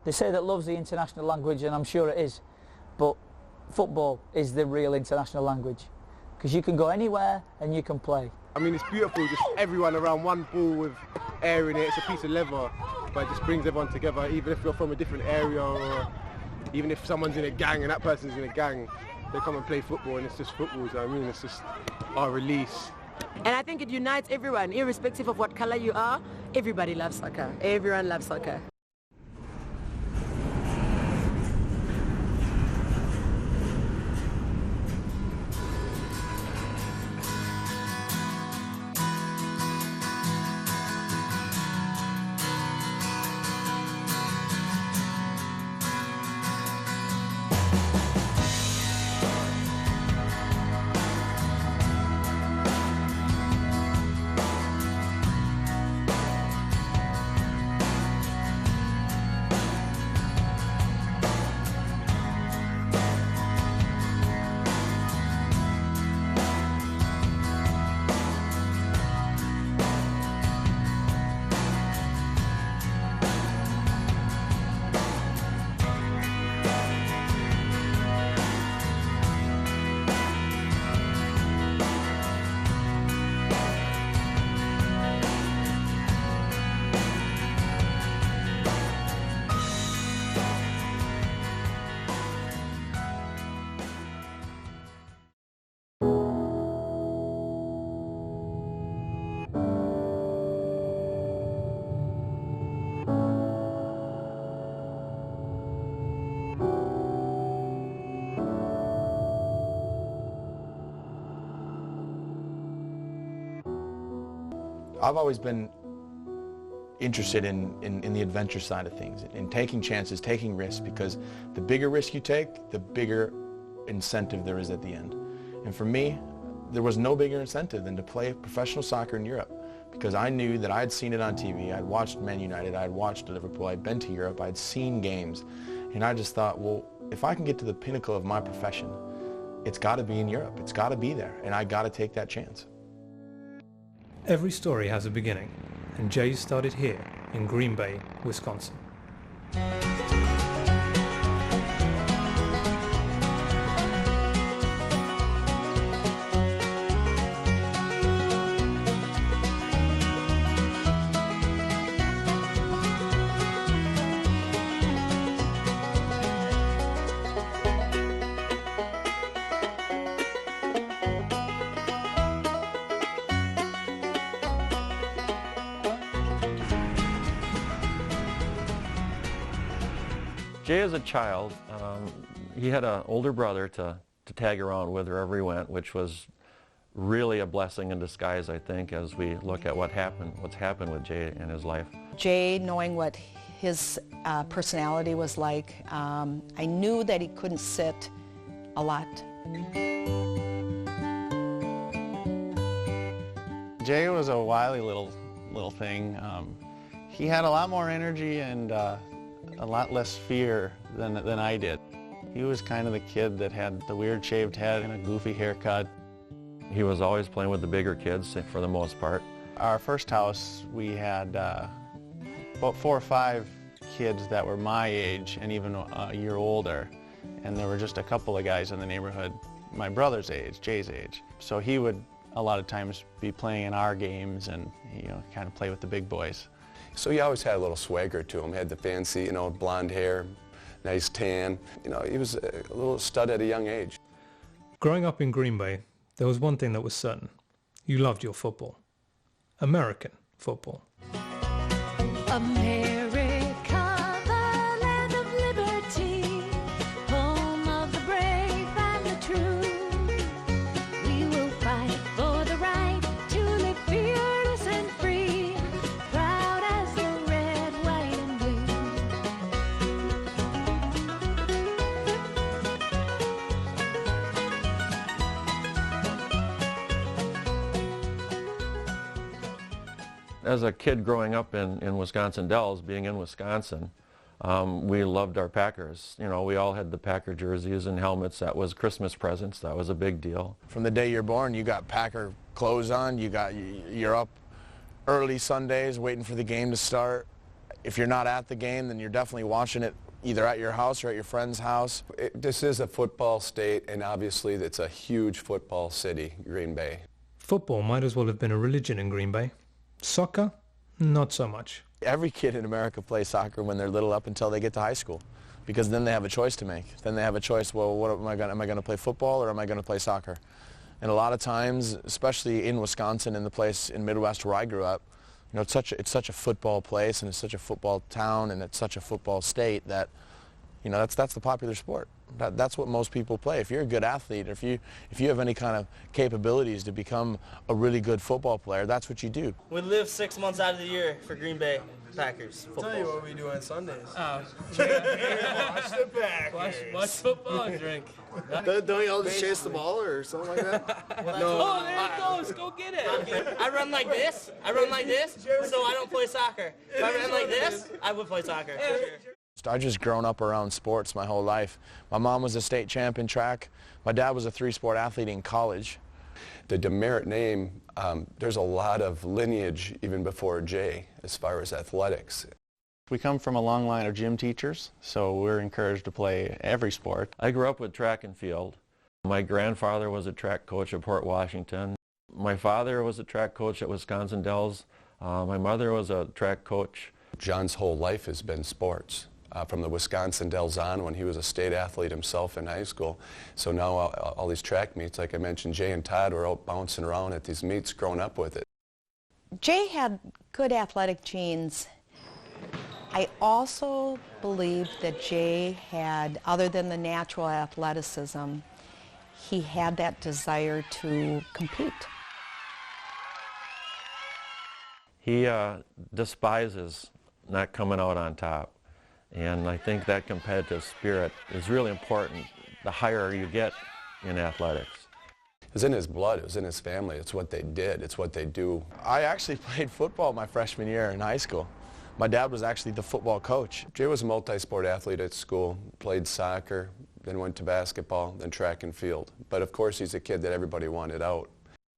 They say that love's the international language, and I'm sure it is, but football is the real international language, because you can go anywhere and you can play. I mean, it's beautiful, just everyone around one ball with air in it. It's a piece of leather, but it just brings everyone together, even if you're from a different area, or even if someone's in a gang and that person's in a gang, they come and play football, and it's just football. So I mean, it's just our release. And I think it unites everyone, irrespective of what colour you are. Everybody loves soccer. Everyone loves soccer. I've always been interested in the adventure side of things, in taking chances, taking risks, because the bigger risk you take, the bigger incentive there is at the end. And for me, there was no bigger incentive than to play professional soccer in Europe, because I knew that I had seen it on TV. I'd watched Man United, I'd watched Liverpool, I'd been to Europe, I'd seen games, and I just thought, well, if I can get to the pinnacle of my profession, it's got to be in Europe. It's got to be there, and I got to take that chance. Every story has a beginning, and Jay started here in Green Bay, Wisconsin. Jay, as a child, he had an older brother to tag around with wherever he went, which was really a blessing in disguise, I think, as we look at what's happened with Jay in his life. Jay, knowing what his personality was like, I knew that he couldn't sit a lot. Jay was a wily little thing. He had a lot more energy and a lot less fear than I did. He was kind of the kid that had the weird shaved head and a goofy haircut. He was always playing with the bigger kids for the most part. Our first house, we had about 4 or 5 kids that were my age and even a year older. And there were just a couple of guys in the neighborhood my brother's age, Jay's age. So he would a lot of times be playing in our games and, you know, kind of play with the big boys. So he always had a little swagger to him, had the fancy, you know, blonde hair, nice tan. You know, he was a little stud at a young age. Growing up in Green Bay, there was one thing that was certain. You loved your football. American football. America, the land of liberty, home of the brave and the true. We will fight for the right to live fearless and free, proud as the red, white, and blue. As a kid growing up in Wisconsin Dells, being in Wisconsin, we loved our Packers. You know, we all had the Packer jerseys and helmets. That was Christmas presents. That was a big deal. From the day you're born, you got Packer clothes on. You're up early Sundays waiting for the game to start. if you're not at the game, then you're definitely watching it either at your house or at your friend's house. This is a football state, and obviously it's a huge football city, Green Bay. Football might as well have been a religion in Green Bay. Soccer, not so much. Every kid in America plays soccer when they're little up until they get to high school, because then they have a choice to make. Then they have a choice, well, what am I going to play football or am I going to play soccer? And a lot of times, especially in Wisconsin, in the place in Midwest where I grew up, you know, it's such a football place, and it's such a football town, and it's such a football state that, you know, that's the popular sport. That's what most people play. If you're a good athlete, or if you have any kind of capabilities to become a really good football player, that's what you do. We live 6 months out of the year for Green Bay Packers football. I'll tell you what we do on Sundays. Oh. Watch the Packers. Watch football and drink. Don't y'all just chase the ball or something like that? No. Oh, there it goes. Go get it. I run like this. I run like this, so I don't play soccer. If I ran like this, I would play soccer. I've just grown up around sports my whole life. My mom was a state champ in track. My dad was a three-sport athlete in college. The Demerit name, there's a lot of lineage even before Jay as far as athletics. We come from a long line of gym teachers, so we're encouraged to play every sport. I grew up with track and field. My grandfather was a track coach at Port Washington. My father was a track coach at Wisconsin Dells. My mother was a track coach. John's whole life has been sports. From the Wisconsin Dells on, when he was a state athlete himself in high school. So now all these track meets, like I mentioned, Jay and Todd were out bouncing around at these meets, growing up with it. Jay had good athletic genes. I also believe that Jay had, other than the natural athleticism, he had that desire to compete. He despises not coming out on top. And I think that competitive spirit is really important the higher you get in athletics. It was in his blood, it was in his family, it's what they did, it's what they do. I actually played football my freshman year in high school. My dad was actually the football coach. Jay was a multi-sport athlete at school, played soccer, then went to basketball, then track and field. But of course he's a kid that everybody wanted out.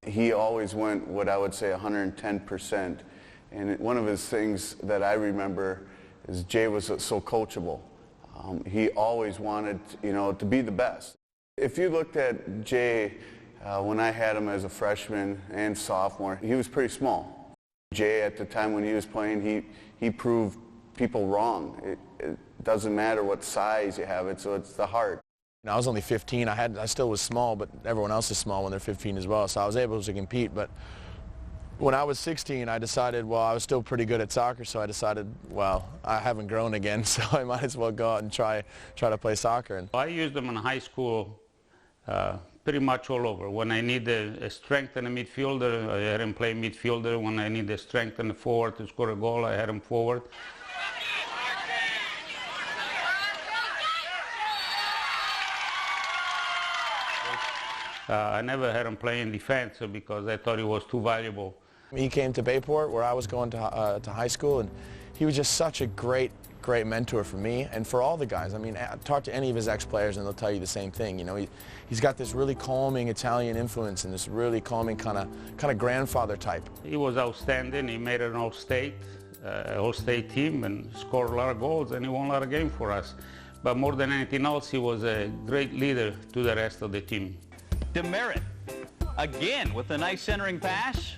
He always went what I would say 110%. And one of his things that I remember is Jay was so coachable. He always wanted, you know, to be the best. If you looked at Jay when I had him as a freshman and sophomore, he was pretty small. Jay, at the time when he was playing, he proved people wrong. It doesn't matter what size you have, it's the heart. I was only 15. I still was small, but everyone else is small when they're 15 as well, so I was able to compete. But when I was 16, I decided, well, I was still pretty good at soccer, so I decided, well, I haven't grown again, so I might as well go out and try to play soccer. And I used them in high school pretty much all over. When I need a strength in a midfielder, I had him play midfielder. When I need a strength in the forward to score a goal, I had him forward. I never had him play in defense because I thought he was too valuable. He came to Bayport, where I was going to high school, and he was just such a great mentor for me and for all the guys. I mean, talk to any of his ex-players and they'll tell you the same thing. You know, he's got this really calming Italian influence and this really calming kind of grandfather type. He was outstanding. He made an all-state team and scored a lot of goals, and he won a lot of games for us. But more than anything else, he was a great leader to the rest of the team. Demerit, again with a nice centering pass.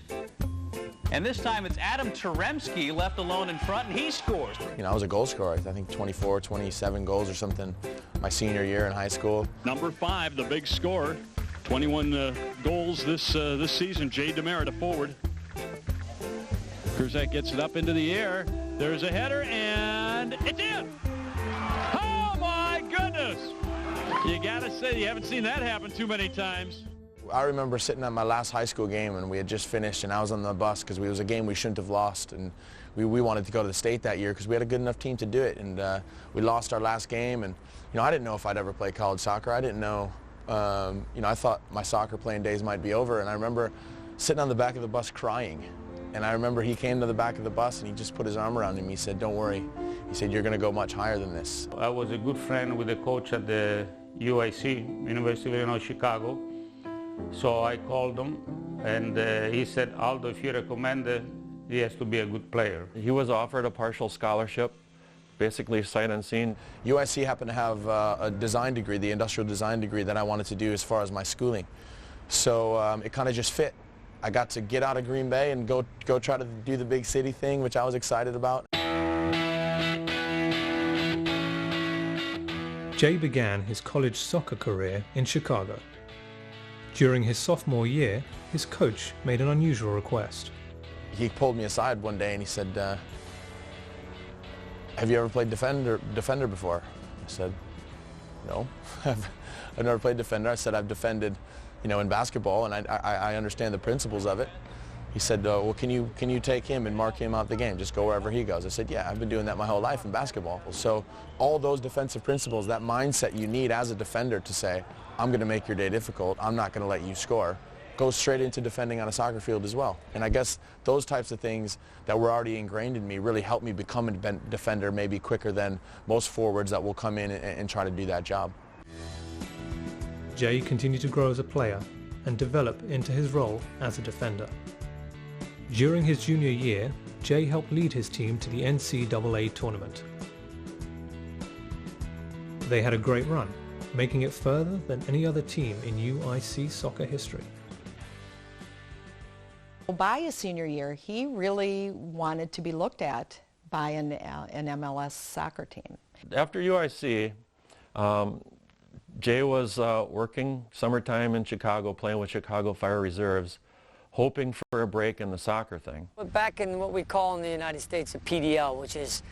And this time it's Adam Teremski left alone in front, and he scores. You know, I was a goal scorer. I think 24, 27 goals or something my senior year in high school. Number 5, the big scorer. 21 goals this season. Jay Demerit, a forward. Kurzak gets it up into the air. There's a header, and it's in! Oh, my goodness! You gotta say, you haven't seen that happen too many times. I remember sitting at my last high school game, and we had just finished, and I was on the bus because it was a game we shouldn't have lost, and we wanted to go to the state that year because we had a good enough team to do it, and we lost our last game, and you know, I didn't know if I'd ever play college soccer. I didn't know, you know, I thought my soccer playing days might be over, and I remember sitting on the back of the bus crying, and I remember he came to the back of the bus and he just put his arm around me. He said, "Don't worry." He said, "You're going to go much higher than this." I was a good friend with the coach at the UIC, University of Illinois, Chicago. So I called him, and he said, "Aldo, if you recommend he has to be a good player. He was offered a partial scholarship, basically sight unseen. UIC happened to have a design degree, the industrial design degree that I wanted to do as far as my schooling. So it kind of just fit. I got to get out of Green Bay and go try to do the big city thing, which I was excited about. Jay began his college soccer career in Chicago. During his sophomore year, his coach made an unusual request. He pulled me aside one day and he said, have you ever played defender before? I said, no, I've never played defender. I said, I've defended, in basketball, and I understand the principles of it. He said, well, can you take him and mark him out the game? Just go wherever he goes. I said, yeah, I've been doing that my whole life in basketball. So all those defensive principles, that mindset you need as a defender to say, I'm going to make your day difficult, I'm not going to let you score, goes straight into defending on a soccer field as well. And I guess those types of things that were already ingrained in me really helped me become a defender maybe quicker than most forwards that will come in and try to do that job. Jay continued to grow as a player and develop into his role as a defender. During his junior year, Jay helped lead his team to the NCAA tournament. They had a great run, making it further than any other team in UIC soccer history. By his senior year, he really wanted to be looked at by an MLS soccer team. After UIC, Jay was working summertime in Chicago, playing with Chicago Fire Reserves, hoping for a break in the soccer thing. Back in what we call in the United States a PDL, which is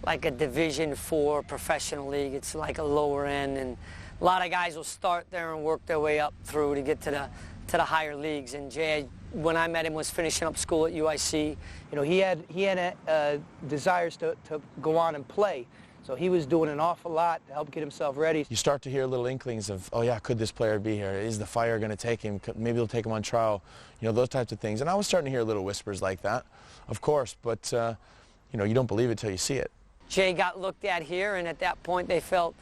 like a Division IV professional league. It's like a lower end, and a lot of guys will start there and work their way up through to get to the higher leagues. And Jay, when I met him, was finishing up school at UIC. He had desires to go on and play. So he was doing an awful lot to help get himself ready. You start to hear little inklings of, oh yeah, could this player be here? Is the Fire going to take him? Maybe they'll take him on trial. Those types of things. And I was starting to hear little whispers like that, of course, but you don't believe it till you see it. Jay got looked at here, and at that point they felt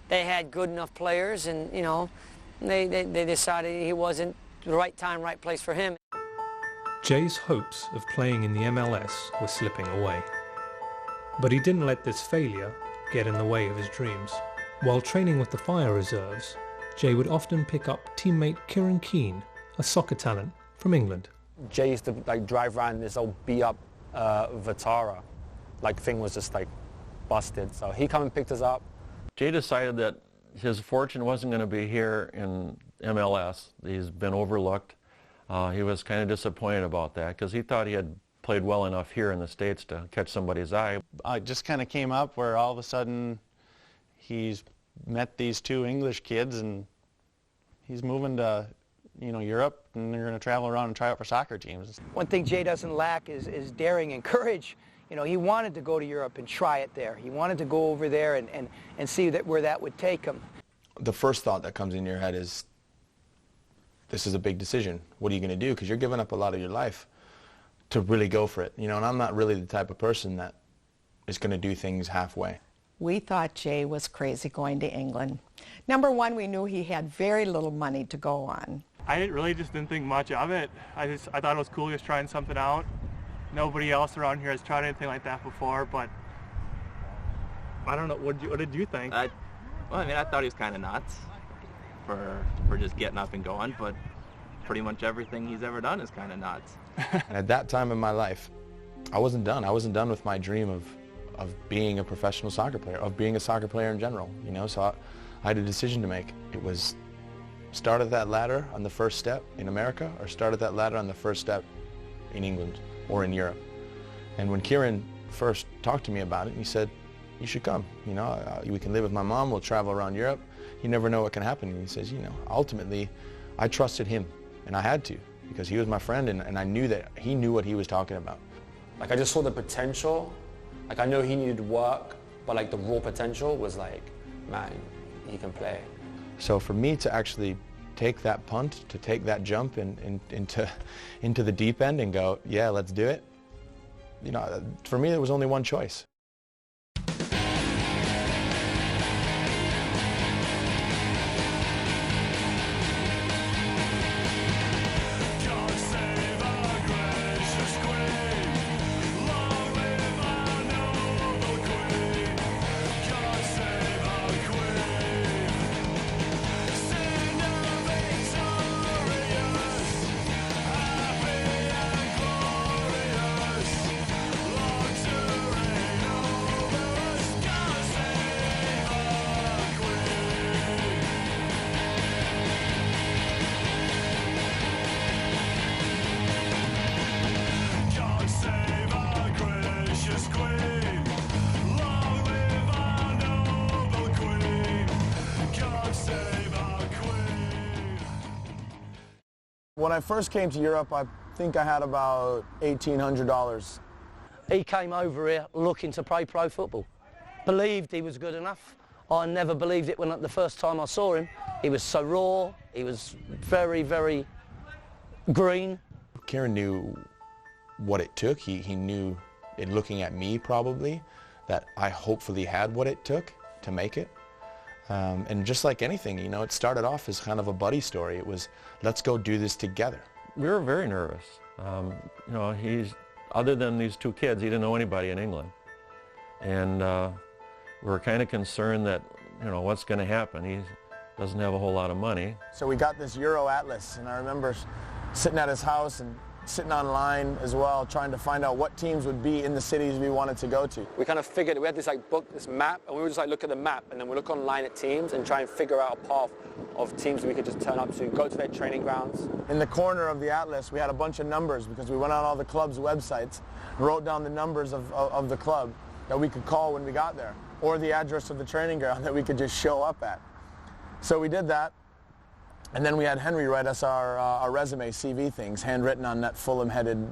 they had good enough players, and they decided he wasn't the right time, right place for him. Jay's hopes of playing in the MLS were slipping away. But he didn't let this failure get in the way of his dreams. While training with the Fire Reserves, Jay would often pick up teammate Kieran Keane, a soccer talent from England. Jay used to drive around this old beat-up Vitara. Thing was just busted. So he come and picked us up. Jay decided that his fortune wasn't going to be here in MLS. He's been overlooked. He was kind of disappointed about that because he thought he had played well enough here in the States to catch somebody's eye. It just kind of came up where all of a sudden he's met these two English kids and he's moving to Europe, and they're going to travel around and try out for soccer teams. One thing Jay doesn't lack is daring and courage. He wanted to go to Europe and try it there. He wanted to go over there and see where that would take him. The first thought that comes in your head is, this is a big decision. What are you going to do? Because you're giving up a lot of your life to really go for it. And I'm not really the type of person that is going to do things halfway. We thought Jay was crazy going to England. Number one, we knew he had very little money to go on. I really just didn't think much of it. I thought it was cool just trying something out. Nobody else around here has tried anything like that before, but I don't know. What did you think? I thought he was kind of nuts for just getting up and going, but pretty much everything he's ever done is kind of nuts. At that time in my life, I wasn't done. I wasn't done with my dream of being a professional soccer player, of being a soccer player in general. So I had a decision to make. It was start at that ladder on the first step in America, or start at that ladder on the first step in England or in Europe. And when Kieran first talked to me about it, he said, you should come. We can live with my mom, we'll travel around Europe. You never know what can happen. And he says, ultimately, I trusted him, and I had to, because he was my friend, and I knew that he knew what he was talking about. I just saw the potential. I know he needed work, but the raw potential was man, he can play. So for me to actually take that punt, to take that jump into the deep end and go, yeah, let's do it, for me there was only one choice. When I first came to Europe, I think I had about $1,800. He came over here looking to play pro football. Believed he was good enough. I never believed it when the first time I saw him. He was so raw, he was very, very green. Kieran knew what it took. He knew, in looking at me probably, that I hopefully had what it took to make it. And just like anything, you know, it started off as kind of a buddy story. It was, let's go do this together. We were very nervous. You know, other than these two kids, he didn't know anybody in England. And we were kind of concerned that, you know, what's going to happen? He doesn't have a whole lot of money. So we got this Euro Atlas, and I remember sitting at his house and sitting online as well, trying to find out what teams would be in the cities we wanted to go to. We kind of figured, we had this book, this map, and we would just look at the map, and then we look online at teams and try and figure out a path of teams that we could just turn up to, go to their training grounds. In the corner of the Atlas, we had a bunch of numbers because we went on all the club's websites, wrote down the numbers of the club that we could call when we got there, or the address of the training ground that we could just show up at. So we did that. And then we had Henry write us our resume, CV things, handwritten on that Fulham-headed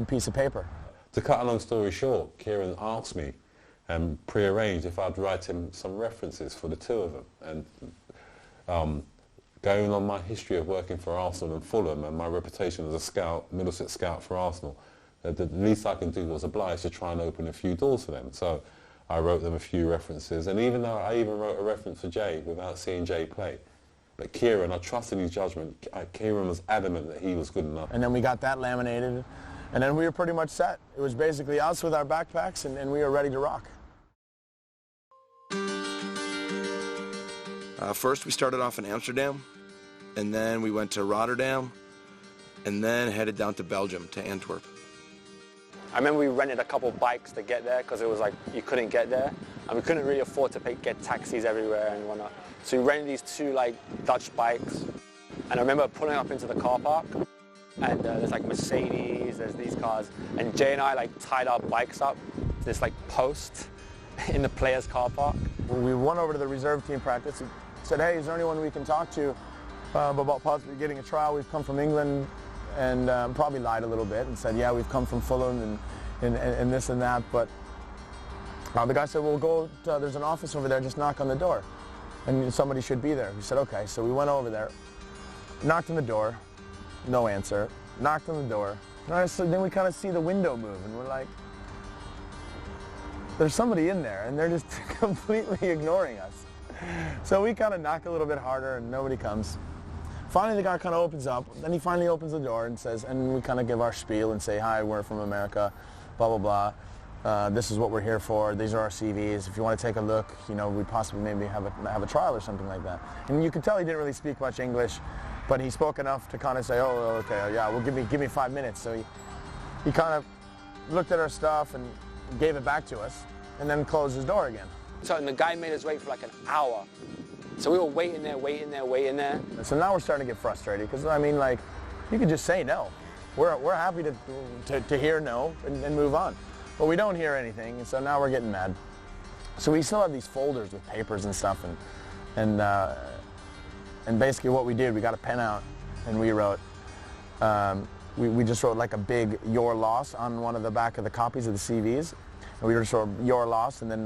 piece of paper. To cut a long story short, Kieran asked me and pre-arranged if I'd write him some references for the two of them. And going on my history of working for Arsenal and Fulham and my reputation as a scout, Middlesex scout for Arsenal, the least I can do was oblige to try and open a few doors for them. So I wrote them a few references, and even though I even wrote a reference for Jay without seeing Jay play. But Kieran, I trusted his judgment. Kieran was adamant that he was good enough. And then we got that laminated, and then we were pretty much set. It was basically us with our backpacks, and we were ready to rock. First we started off in Amsterdam, and then we went to Rotterdam, and then headed down to Belgium, to Antwerp. I remember we rented a couple bikes to get there because it was like you couldn't get there, and we couldn't really afford to get taxis everywhere and whatnot. So we rented these two Dutch bikes, and I remember pulling up into the car park, and there's Mercedes, there's these cars, and Jay and I tied our bikes up to this post in the players' car park. We went over to the reserve team practice and said, hey, is there anyone we can talk to about possibly getting a trial? We've come from England, and probably lied a little bit and said, yeah, we've come from Fulham and this and that, but the guy said, well, go, there's an office over there, just knock on the door, and somebody should be there. We said, okay, so we went over there, knocked on the door, no answer, knocked on the door, and then we kind of see the window move, and we're like, there's somebody in there, and they're just completely ignoring us. So we kind of knock a little bit harder, and nobody comes. Finally, the guy kind of opens up, then he finally opens the door and says, and we kind of give our spiel and say, hi, we're from America, blah, blah, blah. This is what we're here for. These are our CVs. If you want to take a look, you know, we possibly maybe have a trial or something like that. And you could tell he didn't really speak much English, but he spoke enough to kind of say, oh, okay, yeah, well, give me 5 minutes. So he kind of looked at our stuff and gave it back to us, and then closed his door again. So and the guy made us wait for an hour. So we were waiting there. So now we're starting to get frustrated because, I mean, you could just say no. We're happy to hear no and move on. But we don't hear anything, and so now we're getting mad. So we still have these folders with papers and stuff, and basically what we did, we got a pen out, and we wrote, we just wrote a big "your loss" on one of the back of the copies of the CVs, and we just wrote "your loss," and then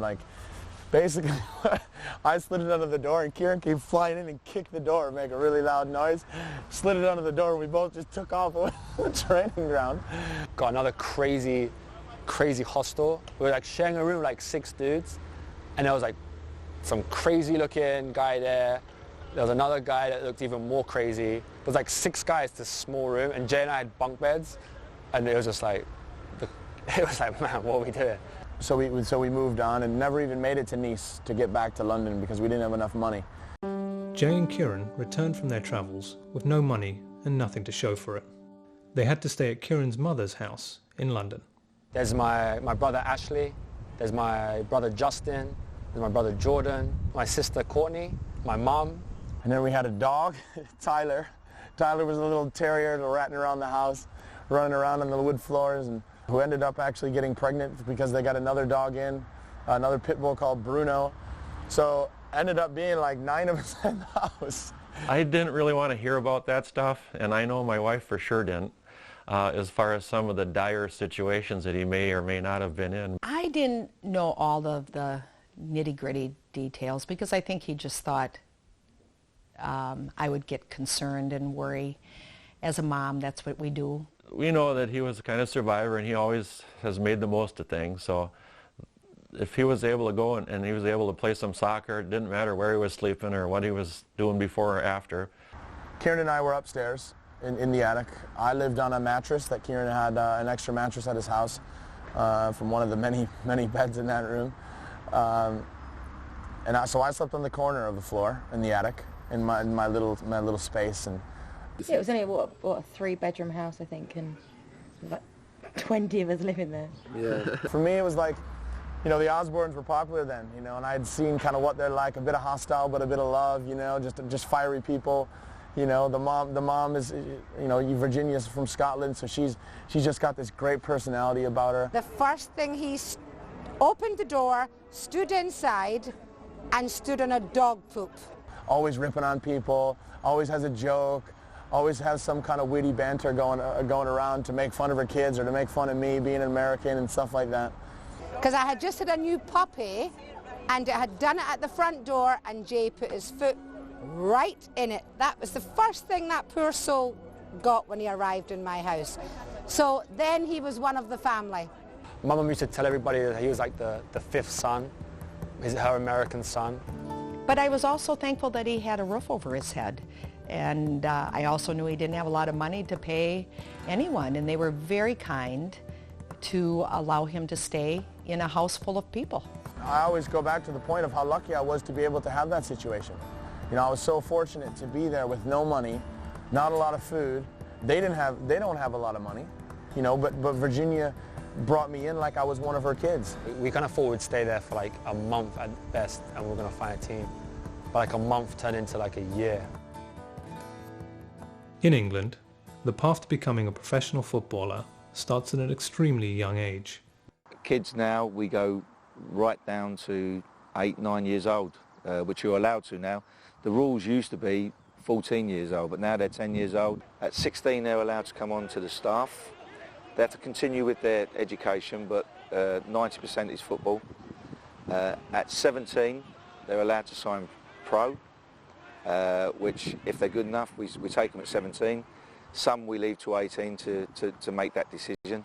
basically, I slid it under the door, and Kieran came flying in and kicked the door, make a really loud noise, slid it under the door, and we both just took off the training ground. Got another crazy hostel. We were sharing a room with 6 dudes, and there was some crazy looking guy there. There was another guy that looked even more crazy. There was 6 guys in this small room, and Jay and I had bunk beds, and it was just man, what are we doing? So we moved on and never even made it to Nice to get back to London because we didn't have enough money. Jay and Kieran returned from their travels with no money and nothing to show for it. They had to stay at Kieran's mother's house in London. There's my brother Ashley, there's my brother Justin, there's my brother Jordan, my sister Courtney, my mum. And then we had a dog, Tyler. Tyler was a little terrier ratting around the house, running around on the wood floors, and who ended up actually getting pregnant because they got another dog in, another pit bull called Bruno. So ended up being 9 of us in the house. I didn't really want to hear about that stuff, and I know my wife for sure didn't, as far as some of the dire situations that he may or may not have been in. I didn't know all of the nitty-gritty details because I think he just thought I would get concerned and worry. As a mom, that's what we do. We know that he was a kind of survivor, and he always has made the most of things, so if he was able to go and he was able to play some soccer, it didn't matter where he was sleeping or what he was doing before or after. Kieran and I were upstairs in the attic. I lived on a mattress that Kieran had, an extra mattress at his house from one of the many beds in that room. So I slept on the corner of the floor in the attic in my little space. And yeah, it was only what a 3-bedroom house, I think, and like 20 of us living there. Yeah. For me, it was like, you know, the Osborns were popular then, you know, and I'd seen kind of what they're like, a bit of hostile, but a bit of love, you know, just fiery people. You know, the mom is, you know, Virginia's from Scotland, so she's just got this great personality about her. The first thing he opened the door, stood inside, and stood on a dog poop. Always ripping on people, always has a joke, always has some kind of witty banter going around to make fun of her kids or to make fun of me being an American and stuff like that. Because I had just had a new puppy, and it had done it at the front door, and Jay put his foot right in it. That was the first thing that poor soul got when he arrived in my house. So then he was one of the family. My mum used to tell everybody that he was like the 5th son, her American son. But I was also thankful that he had a roof over his head. And I also knew he didn't have a lot of money to pay anyone, and they were very kind to allow him to stay in a house full of people. I always go back to the point of how lucky I was to be able to have that situation. You know, I was so fortunate to be there with no money, not a lot of food. They don't have a lot of money, you know, but Virginia brought me in like I was one of her kids. We kind of thought we'd stay there for like a month at best, and we were going to find a team. But like a month turned into like a year. In England, the path to becoming a professional footballer starts at an extremely young age. Kids now, we go right down to 8, 9 years old, which you're allowed to now. The rules used to be 14 years old, but now they're 10 years old. At 16, they're allowed to come on to the staff. They have to continue with their education, but 90% is football. At 17, they're allowed to sign pro, which, if they're good enough, we take them at 17. Some we leave to 18 to make that decision.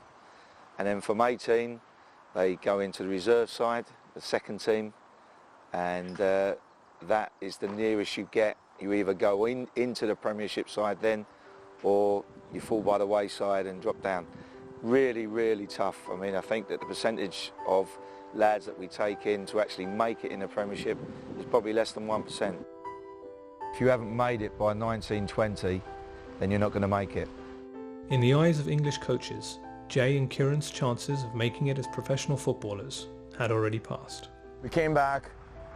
And then from 18, they go into the reserve side, the second team, and that is the nearest you get. You either go into the Premiership side then, or you fall by the wayside and drop down. Really, really tough. I mean, I think that the percentage of lads that we take in to actually make it in the Premiership is probably less than 1%. If you haven't made it by 1920, then you're not going to make it. In the eyes of English coaches, Jay and Kieran's chances of making it as professional footballers had already passed. We came back,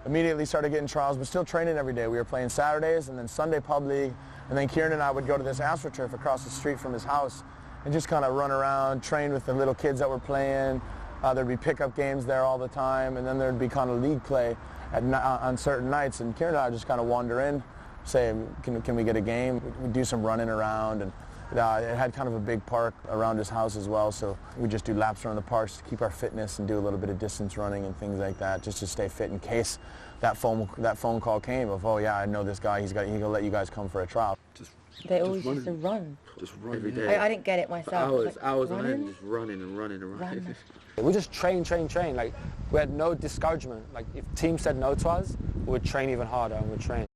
immediately started getting trials, but still training every day. We were playing Saturdays and then Sunday pub league, and then Kieran and I would go to this AstroTurf across the street from his house and just kind of run around, train with the little kids that were playing. There'd be pickup games there all the time, and then there'd be kind of league play on certain nights, and Kieran and I just kind of wander in, say, can we get a game? We'd do some running around, and it had kind of a big park around his house as well, so we just do laps around the parks to keep our fitness and do a little bit of distance running and things like that, just to stay fit in case that phone call came of, oh yeah, I know this guy, he's gonna let you guys come for a trial. They always used to run. Just run every day. I didn't get it myself. Hours on end, just running and running and running. We just train. Like, we had no discouragement. Like, if teams said no to us, we would train even harder and we'd train.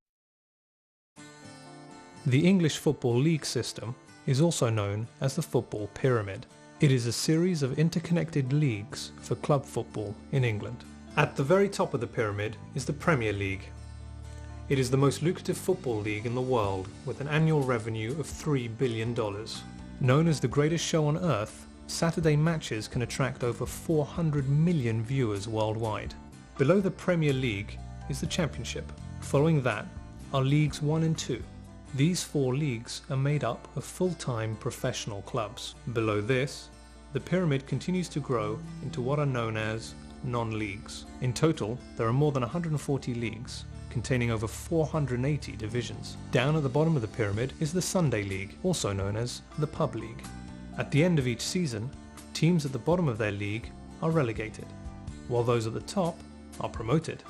The English Football League system is also known as the Football Pyramid. It is a series of interconnected leagues for club football in England. At the very top of the pyramid is the Premier League. It is the most lucrative football league in the world, with an annual revenue of $3 billion. Known as the greatest show on earth, Saturday matches can attract over 400 million viewers worldwide. Below the Premier League is the Championship. Following that are Leagues 1 and 2. These 4 leagues are made up of full-time professional clubs. Below this, the pyramid continues to grow into what are known as non-leagues. In total, there are more than 140 leagues, containing over 480 divisions. Down at the bottom of the pyramid is the Sunday League, also known as the Pub League. At the end of each season, teams at the bottom of their league are relegated, while those at the top are promoted.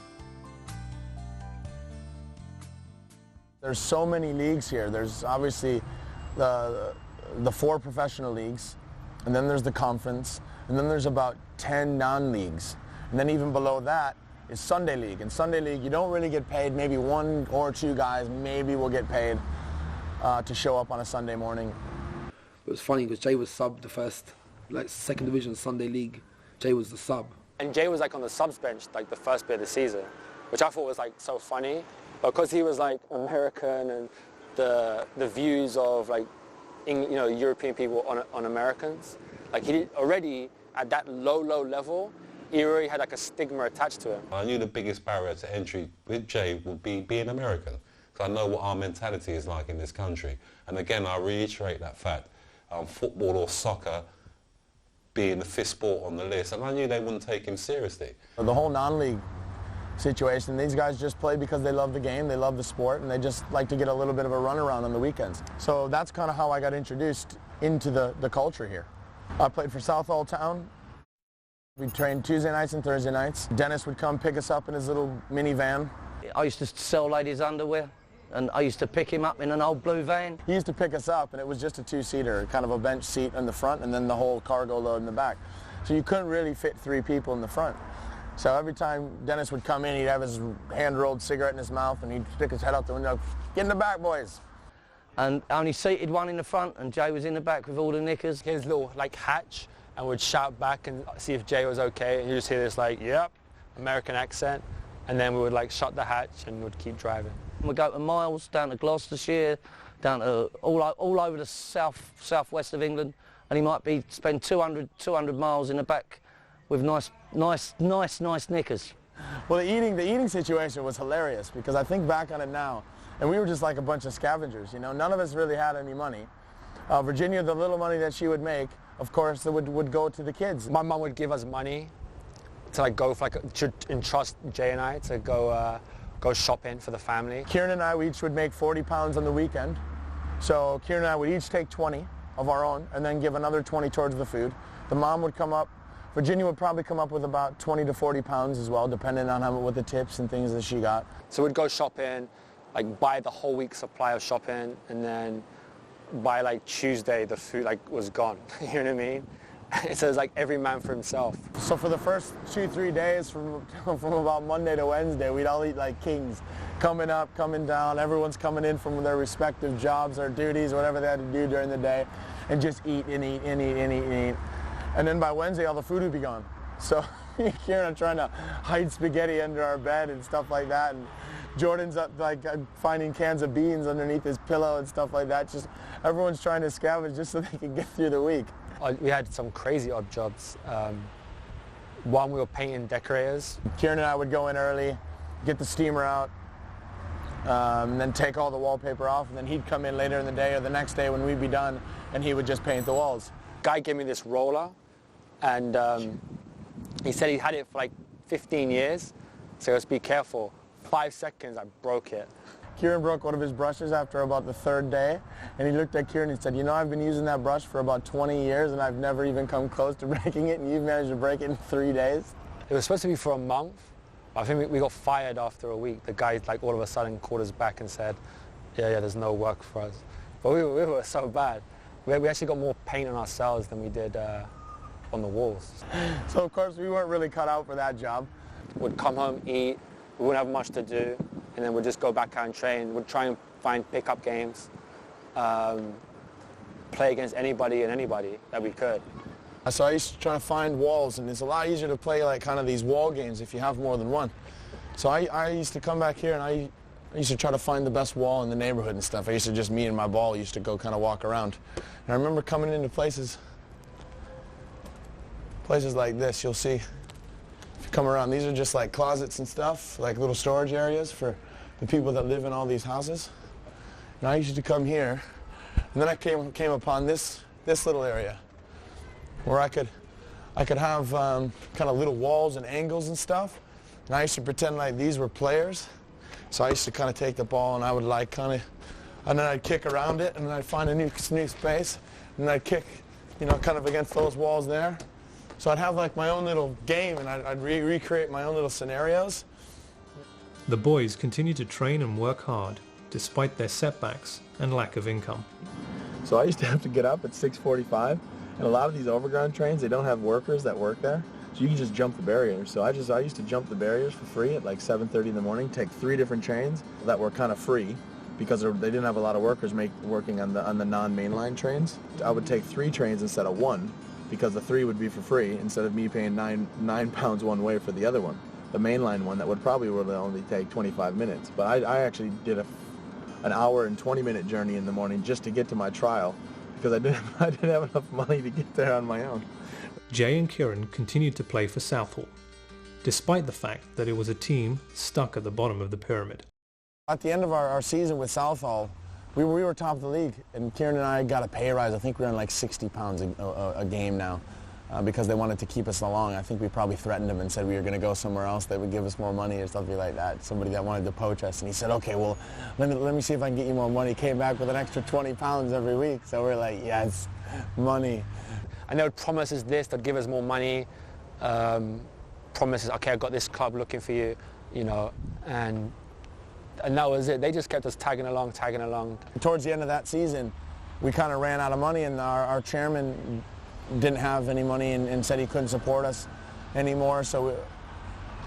There's so many leagues here. There's obviously the 4 professional leagues, and then there's the conference, and then there's about 10 non-leagues. And then even below that is Sunday League. In Sunday League, you don't really get paid. Maybe 1 or 2 guys maybe will get paid to show up on a Sunday morning. It was funny because Jay was sub the first, second division Sunday League. Jay was the sub. And Jay was like on the subs bench like the first bit of the season, which I thought was like so funny. Because he was like American and the views of like European people on Americans, like he already at that low level, he already had like a stigma attached to him. I knew the biggest barrier to entry with Jay would be being American, because I know what our mentality is like in this country. And again, I reiterate that fact, football or soccer being the 5th sport on the list, and I knew they wouldn't take him seriously. The whole non-league situation, these guys just play because they love the game, they love the sport, and they just like to get a little bit of a run around on the weekends. So that's kind of how I got introduced into the culture here. I played for Southall Town. We trained Tuesday nights and Thursday nights. Dennis would come pick us up in his little minivan. I used to sell ladies' underwear, and I used to pick him up in an old blue van. He used to pick us up, and it was just a 2-seater, kind of a bench seat in the front, and then the whole cargo load in the back. So you couldn't really fit 3 people in the front. So every time Dennis would come in, he'd have his hand-rolled cigarette in his mouth, and he'd stick his head out the window, "Get in the back, boys." And I only seated one in the front, and Jay was in the back with all the knickers. His little like hatch, and would shout back and see if Jay was okay, and you just hear this like, "Yep," American accent, and then we would like shut the hatch and would keep driving. We'd go to Miles, down to Gloucestershire, down to all over the southwest of England, and he might spend 200 miles in the back with nice knickers. Well, the eating situation was hilarious, because I think back on it now, and we were just like a bunch of scavengers, none of us really had any money. Virginia, the little money that she would make, of course, would go to the kids. My mum would give us money to like go for to entrust Jay and I to go shopping for the family. Kieran and I, we each would make £40 on the weekend. So Kieran and I would each take 20 of our own and then give another 20 towards the food. The mom would come up. Virginia would probably come up with about 20 to 40 pounds as well, depending on what the tips and things that she got. So we'd go shopping, like buy the whole week's supply of shopping, and then by like Tuesday the food like was gone. You know what I mean? So it's like every man for himself. So for the first 2-3 days, from about Monday to Wednesday, we'd all eat like kings. Coming up, coming down, everyone's coming in from their respective jobs or duties, whatever they had to do during the day, and just eat and eat and eat and eat and eat. And then by Wednesday, all the food would be gone. So Kieran are trying to hide spaghetti under our bed and stuff like that. And Jordan's up like finding cans of beans underneath his pillow and stuff like that. Just everyone's trying to scavenge just so they can get through the week. We had some crazy odd jobs. One, we were painting decorators. Kieran and I would go in early, get the steamer out, and then take all the wallpaper off, and then he'd come in later in the day or the next day when we'd be done, and he would just paint the walls. Guy gave me this roller, and he said he had it for like 15 years, so just be careful. 5 seconds, I broke it. Kieran broke one of his brushes after about the 3rd day, and he looked at Kieran and he said, I've been using that brush for about 20 years and I've never even come close to breaking it, and you've managed to break it in 3 days. It was supposed to be for a month. I think we got fired after a week. The guy like all of a sudden called us back and said, yeah, there's no work for us. But we were so bad. We actually got more paint on ourselves than we did on the walls. So of course we weren't really cut out for that job. We'd come home, eat, we wouldn't have much to do, and then we'd just go back out and train. We'd try and find pickup games, play against anybody and anybody that we could. So I used to try to find walls, and it's a lot easier to play like kind of these wall games if you have more than one. So I used to come back here and I used to try to find the best wall in the neighborhood and stuff. I used to just, me and my ball used to go kind of walk around. And I remember coming into places like this, you'll see. If you come around, these are just like closets and stuff, like little storage areas for the people that live in all these houses. And I used to come here, and then I came upon this little area where I could have kind of little walls and angles and stuff. And I used to pretend like these were players. So I used to kind of take the ball and I would like kind of, and then I'd kick around it and then I'd find a new space and I'd kick, you know, kind of against those walls there. So I'd have like my own little game and I'd recreate my own little scenarios. The boys continue to train and work hard despite their setbacks and lack of income. So I used to have to get up at 6:45, and a lot of these overground trains, they don't have workers that work there. So you can just jump the barriers. So I used to jump the barriers for free at like 7:30 in the morning, take 3 different trains that were kind of free because they didn't have a lot of workers working on the non-mainline trains. I would take 3 trains instead of 1 because the 3 would be for free instead of me paying nine pounds one way for the other one. The mainline one that would only take 25 minutes. But I actually did an hour and 20-minute journey in the morning just to get to my trial because I didn't have enough money to get there on my own. Jay and Kieran continued to play for Southall, despite the fact that it was a team stuck at the bottom of the pyramid. At the end of our season with Southall, we were top of the league, and Kieran and I got a pay rise. I think we're on like 60 pounds a game now because they wanted to keep us along. I think we probably threatened them and said we were going to go somewhere else. They would give us more money or something like that. Somebody that wanted to poach us, and he said, okay, well, let me see if I can get you more money. He came back with an extra 20 pounds every week. So we're like, yes, money. And they would promise us this, they'd give us more money, promises, okay, I've got this club looking for you, you know, and that was it. They just kept us tagging along. Towards the end of that season, we kind of ran out of money, and our chairman didn't have any money and said he couldn't support us anymore. So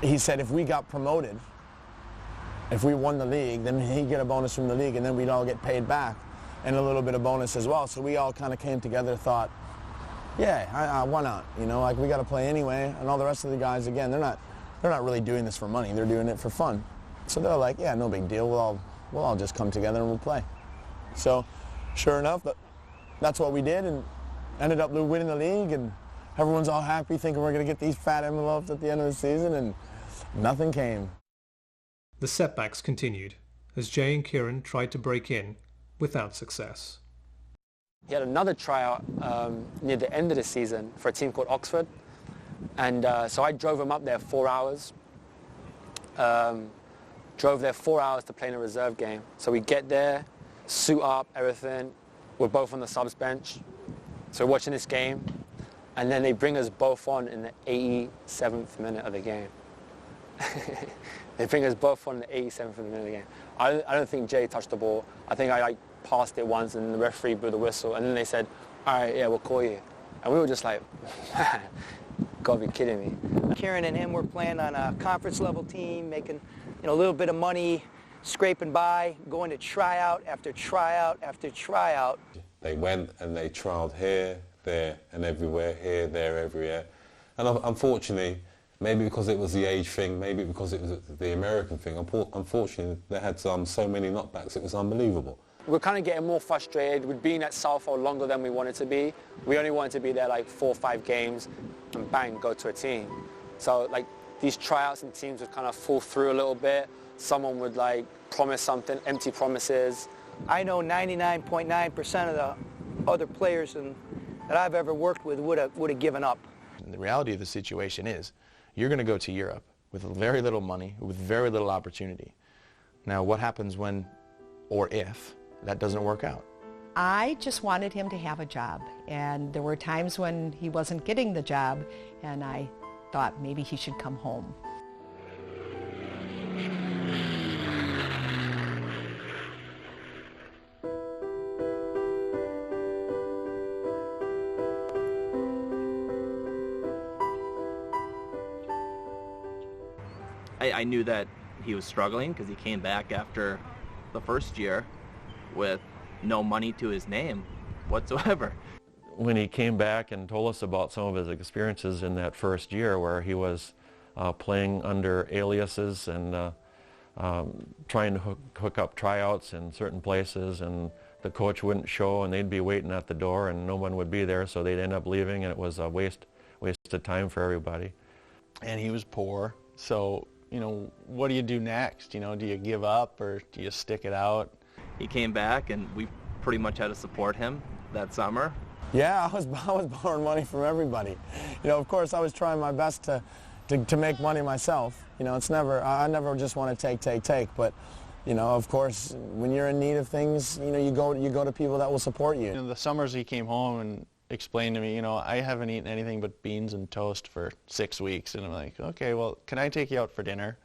he said if we got promoted, if we won the league, then he'd get a bonus from the league, and then we'd all get paid back and a little bit of bonus as well. So we all kind of came together, thought, yeah, why not? You know, like we got to play anyway. And all the rest of the guys, again, they're not really doing this for money. They're doing it for fun. So they're like, yeah, no big deal. We'll all just come together and we'll play. So, sure enough, that's what we did, and ended up winning the league. And everyone's all happy, thinking we're going to get these fat envelopes at the end of the season, and nothing came. The setbacks continued as Jay and Kieran tried to break in without success. He had another tryout near the end of the season for a team called Oxford. And so I drove him up there 4 hours. Drove there 4 hours to play in a reserve game. So we get there, suit up, everything. We're both on the subs bench. So we're watching this game. And then they bring us both on in the 87th minute of the game. They bring us both on in the 87th minute of the game. I don't think Jay touched the ball. I think I passed it once and the referee blew the whistle, and then they said, all right, yeah, we'll call you. And we were just like, man, gotta be kidding me. Kieran and him were playing on a conference level team, making a little bit of money, scraping by, going to tryout after tryout after tryout. They went and they trialled here, there and everywhere, here, there, everywhere. And unfortunately, maybe because it was the age thing, maybe because it was the American thing, unfortunately they had so many knockbacks, it was unbelievable. We're kind of getting more frustrated. We'd been at Southall longer than we wanted to be. We only wanted to be there like 4 or 5 games and bang, go to a team. So like these tryouts and teams would kind of fall through a little bit. Someone would like promise something, empty promises. I know 99.9% of the other players that I've ever worked with would have given up. And the reality of the situation is you're going to go to Europe with very little money, with very little opportunity. Now what happens when or if that doesn't work out? I just wanted him to have a job, and there were times when he wasn't getting the job, and I thought maybe he should come home. I knew that he was struggling because he came back after the first year with no money to his name whatsoever. When he came back and told us about some of his experiences in that first year where he was playing under aliases and trying to hook up tryouts in certain places, and the coach wouldn't show and they'd be waiting at the door and no one would be there, so they'd end up leaving, and it was a waste of time for everybody. And he was poor, so what do you do next? Do you give up or do you stick it out? He came back and we pretty much had to support him that summer. Yeah, I was borrowing money from everybody. Of course I was trying my best to make money myself. You know, it's never, I never just want to take, but, you know, of course, when you're in need of things, you know, you go to people that will support you. In the summers he came home and explained to me, you know, I haven't eaten anything but beans and toast for 6 weeks, and I'm like, okay, well, can I take you out for dinner?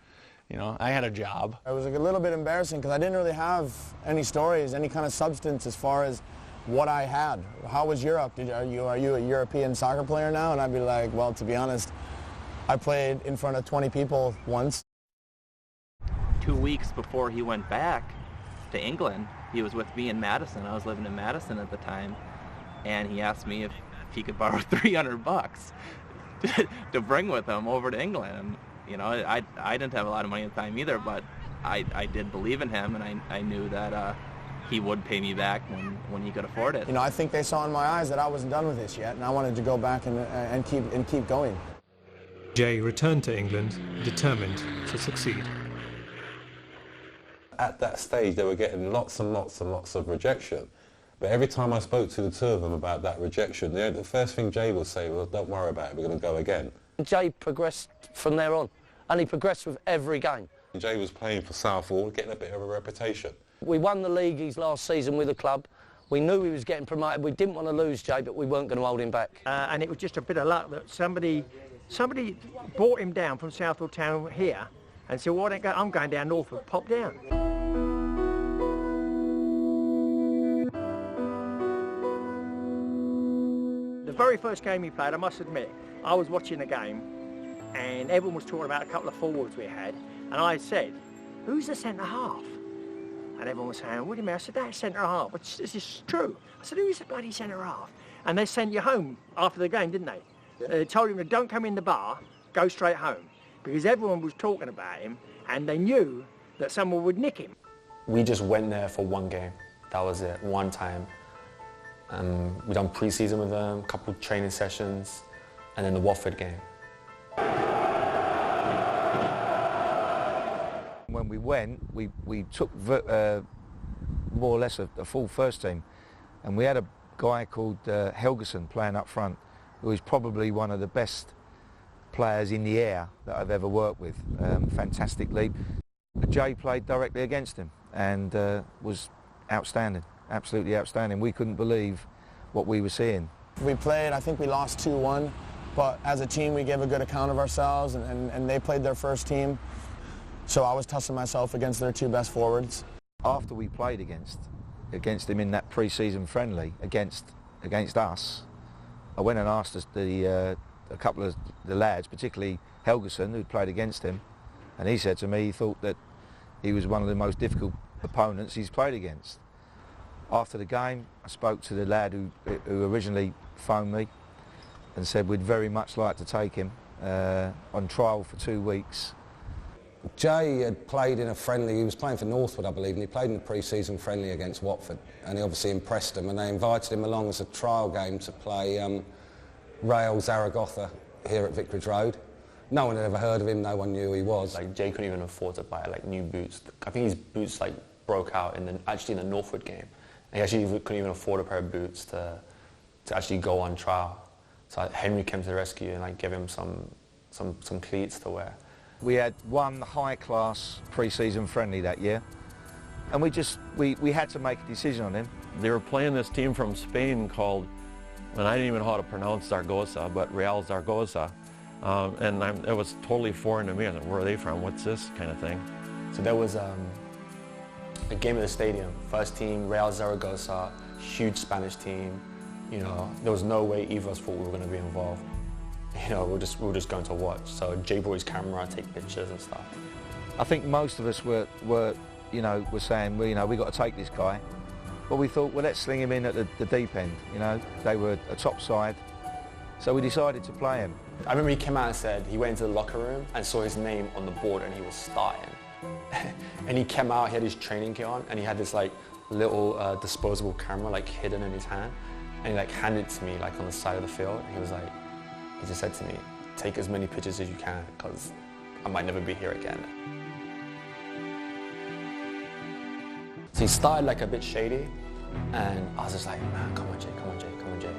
You know, I had a job. It was a little bit embarrassing because I didn't really have any stories, any kind of substance as far as what I had. How was Europe? Are you a European soccer player now? And I'd be like, well, to be honest, I played in front of 20 people once. 2 weeks before he went back to England, he was with me in Madison. I was living in Madison at the time, and he asked me if he could borrow $300 to bring with him over to England. And, you know, I didn't have a lot of money at the time either, but I did believe in him, and I knew that he would pay me back when he could afford it. You know, I think they saw in my eyes that I wasn't done with this yet, and I wanted to go back and keep going. Jay returned to England, determined to succeed. At that stage, they were getting lots and lots and lots of rejection. But every time I spoke to the two of them about that rejection, the first thing Jay would say was, don't worry about it, we're going to go again. Jay progressed from there on, and he progressed with every game. Jay was playing for Southall, getting a bit of a reputation. We won the league his last season with the club. We knew he was getting promoted. We didn't want to lose Jay, but we weren't going to hold him back. And it was just a bit of luck that somebody brought him down from Southall Town here and said, well, I'm going down Norfolk, pop down. The very first game he played, I must admit, I was watching the game and everyone was talking about a couple of forwards we had, and I said, who's the centre half? And everyone was saying, what do you mean? I said, that's centre half. But this is true. I said, who's the bloody centre half? And they sent you home after the game, didn't they? They told him, don't come in the bar, go straight home. Because everyone was talking about him and they knew that someone would nick him. We just went there for one game. That was it, one time. We done pre-season with them, a couple of training sessions, and then the Watford game. When we went, we took more or less a full first team, and we had a guy called Helgeson playing up front, who is probably one of the best players in the air that I've ever worked with. Fantastic leap. Jay played directly against him and was outstanding, absolutely outstanding. We couldn't believe what we were seeing. We played, I think we lost 2-1, but as a team we gave a good account of ourselves, and they played their first team. So I was testing myself against their two best forwards. After we played against him in that pre-season friendly against us, I went and asked a couple of the lads, particularly Helgeson, who'd played against him, and he said to me he thought that he was one of the most difficult opponents he's played against. After the game, I spoke to the lad who originally phoned me and said we'd very much like to take him on trial for 2 weeks. Jay had played in a friendly, he was playing for Northwood I believe, and he played in the pre-season friendly against Watford, and he obviously impressed them, and they invited him along as a trial game to play Real Zaragoza here at Vicarage Road. No one had ever heard of him, no one knew who he was. Like, Jay couldn't even afford to buy like new boots. I think his boots like broke out actually in the Northwood game. He actually couldn't even afford a pair of boots to actually go on trial. So Henry came to the rescue and like gave him some cleats to wear. We had one high-class pre-season friendly that year, and we had to make a decision on him. They were playing this team from Spain called, and I didn't even know how to pronounce Zaragoza, but Real Zaragoza. And it was totally foreign to me. I was like, where are they from? What's this kind of thing? So there was a game at the stadium. First team, Real Zaragoza, huge Spanish team. You know, there was no way either of us thought we were going to be involved. You know, we were just going to watch. So Jay brought his camera, take pictures and stuff. I think most of us were saying, well, you know, we got to take this guy. But we thought, well, let's sling him in at the deep end. You know, they were a top side, so we decided to play him. I remember he came out and said he went into the locker room and saw his name on the board and he was starting. And he came out, he had his training kit on, and he had this like little disposable camera like hidden in his hand, and he like handed it to me like on the side of the field. And he just said to me, take as many pictures as you can because I might never be here again. So he started like a bit shady, and I was just like, man, come on Jay, come on Jay, come on Jay.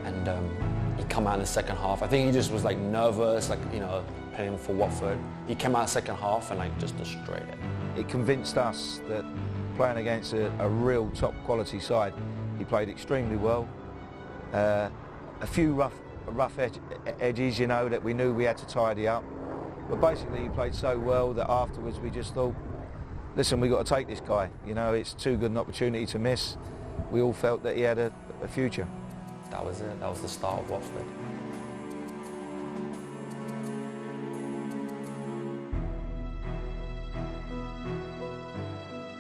And he come out in the second half. I think he just was like nervous, like, you know, playing for Watford. He came out second half and like just destroyed it. It convinced us that playing against a real top quality side, he played extremely well. A few rough edges, you know, that we knew we had to tidy up. But basically he played so well that afterwards we just thought, listen, we've got to take this guy. You know, it's too good an opportunity to miss. We all felt that he had a future. That was it. That was the start of Watford.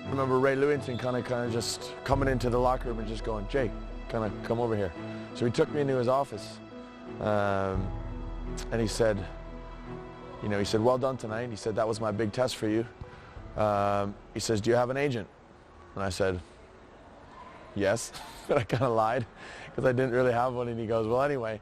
I remember Ray Lewington kind of just coming into the locker room and just going, Jay, kind of come over here. So he took me into his office and he said, you know, he said, well done tonight. He said, that was my big test for you. He says, do you have an agent? And I said, yes. But I kind of lied because I didn't really have one. And he goes, well, anyway.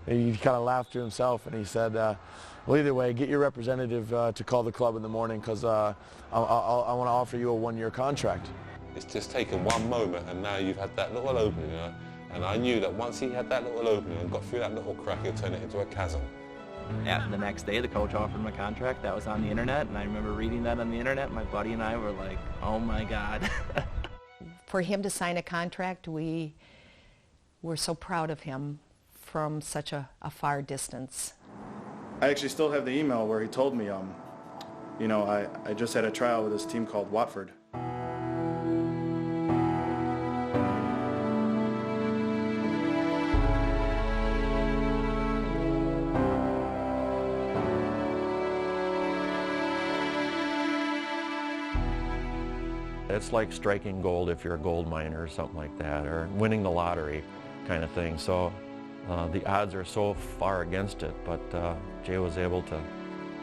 And he kind of laughed to himself and he said, well, either way, get your representative to call the club in the morning because I want to offer you a one-year contract. It's just taken one moment and now you've had that little opening, you know? And I knew that once he had that little opening and got through that little crack, he'd turn it into a chasm. Yeah, the next day the coach offered him a contract. That was on the internet, and I remember reading that on the internet. My buddy and I were like, oh my God. For him to sign a contract, we were so proud of him from such a far distance. I actually still have the email where he told me, you know, I just had a trial with this team called Watford. It's like striking gold if you're a gold miner or something like that, or winning the lottery kind of thing. So the odds are so far against it, but Jay was able to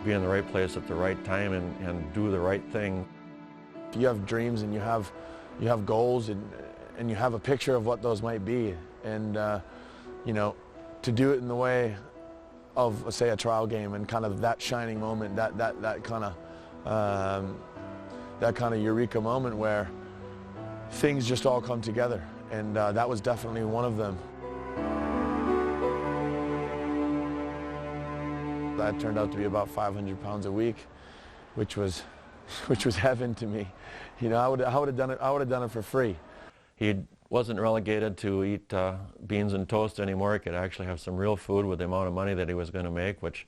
be in the right place at the right time and do the right thing. You have dreams and you have goals and you have a picture of what those might be, and you know, to do it in the way of, say, a trial game and kind of that shining moment, that kind of eureka moment where things just all come together, and that was definitely one of them. That turned out to be about 500 pounds a week, which was heaven to me. You know, I would have done it for free. He wasn't relegated to eat beans and toast anymore. He could actually have some real food with the amount of money that he was going to make, which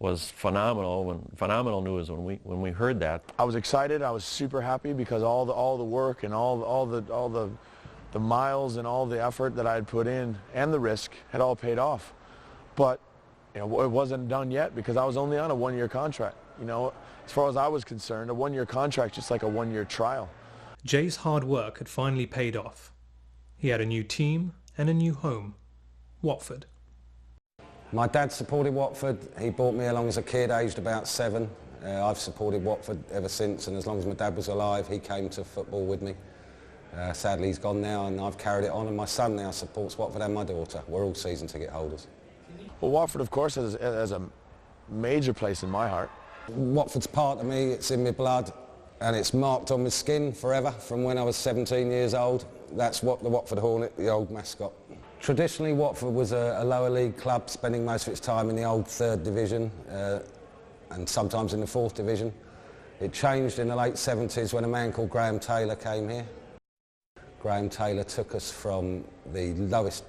was phenomenal. Phenomenal news when we heard that. I was excited. I was super happy because all the work and all the miles and all the effort that I had put in and the risk had all paid off. But you know, it wasn't done yet because I was only on a one-year contract. You know, as far as I was concerned, a one-year contract just like a one-year trial. Jay's hard work had finally paid off. He had a new team and a new home, Watford. My dad supported Watford. He brought me along as a kid, aged about 7. I've supported Watford ever since, and as long as my dad was alive, he came to football with me. Sadly, he's gone now, and I've carried it on, and my son now supports Watford and my daughter. We're all season ticket holders. Well, Watford, of course, has a major place in my heart. Watford's part of me. It's in my blood, and it's marked on my skin forever from when I was 17 years old. That's what the Watford Hornet, the old mascot. Traditionally, Watford was a lower league club, spending most of its time in the old 3rd division and sometimes in the 4th division. It changed in the late 70s when a man called Graham Taylor came here. Graham Taylor took us from the lowest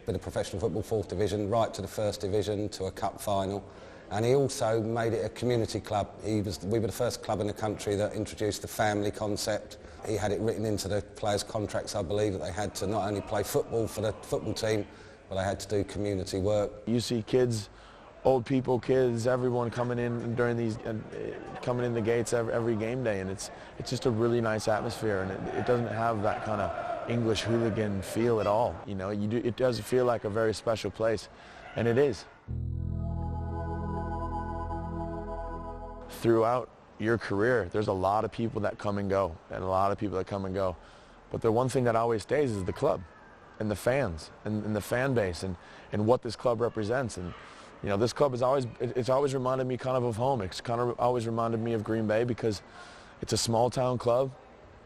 bit of professional football, 4th division, right to the 1st division, to a cup final. And he also made it a community club. We were the first club in the country that introduced the family concept. He had it written into the players' contracts, I believe, that they had to not only play football for the football team, but they had to do community work. You see kids, old people, kids, everyone coming in during these, coming in the gates every game day, and it's just a really nice atmosphere, and it doesn't have that kind of English hooligan feel at all. You know, it does feel like a very special place, and it is. Throughout your career, there's a lot of people that come and go, but the one thing that always stays is the club and the fans and the fan base and what this club represents. And you know, this club it's always reminded me kind of home. It's kind of always reminded me of Green Bay because it's a small town club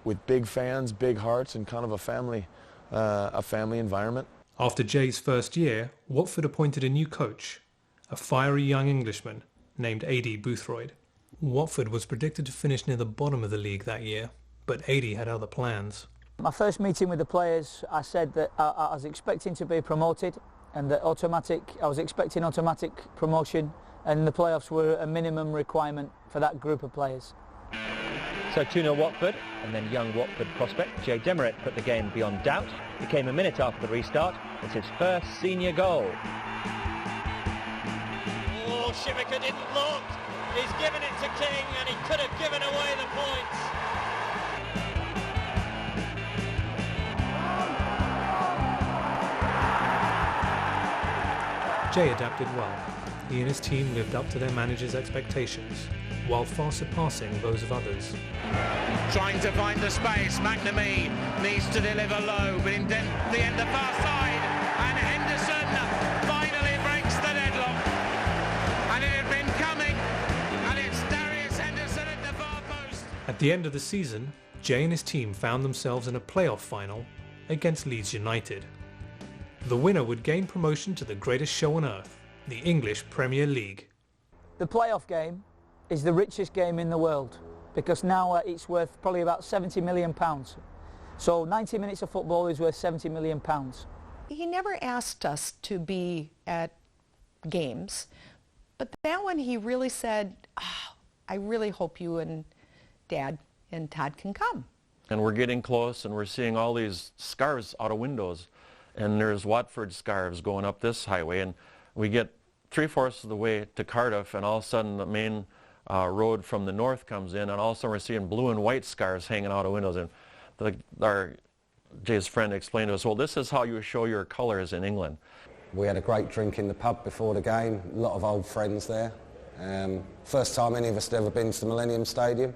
with big fans, big hearts, and kind of a family environment. After Jay's first year, Watford appointed a new coach, a fiery young Englishman named A.D. Boothroyd. Watford was predicted to finish near the bottom of the league that year, but A.D. had other plans. My first meeting with the players, I said that I was expecting to be promoted and that I was expecting automatic promotion, and the playoffs were a minimum requirement for that group of players. So 2-0 Watford, and then young Watford prospect Jay Demerit put the game beyond doubt. It came a minute after the restart. It's his first senior goal. Oh, Shimika didn't look. He's given it to King, and he could have given away the points. Jay adapted well. He and his team lived up to their manager's expectations, while far surpassing those of others. Trying to find the space, McNamee needs to deliver low, but in the end the far side, and Henderson finally breaks the deadlock. And it had been coming, and it's Darius Henderson at the far post. At the end of the season, Jay and his team found themselves in a playoff final against Leeds United. The winner would gain promotion to the greatest show on earth, the English Premier League. The playoff game is the richest game in the world, because now it's worth probably about £70 million. So 90 minutes of football is worth £70 million. He never asked us to be at games, but that one he really said, I really hope you and Dad and Todd can come. And we're getting close, and we're seeing all these scarves out of windows, and there's Watford scarves going up this highway, and we get 3/4 of the way to Cardiff, and all of a sudden the main road from the north comes in, and all of a sudden we're seeing blue and white scarves hanging out of windows. And Jay's friend explained to us, well, this is how you show your colours in England. We had a great drink in the pub before the game, a lot of old friends there. First time any of us had ever been to the Millennium Stadium.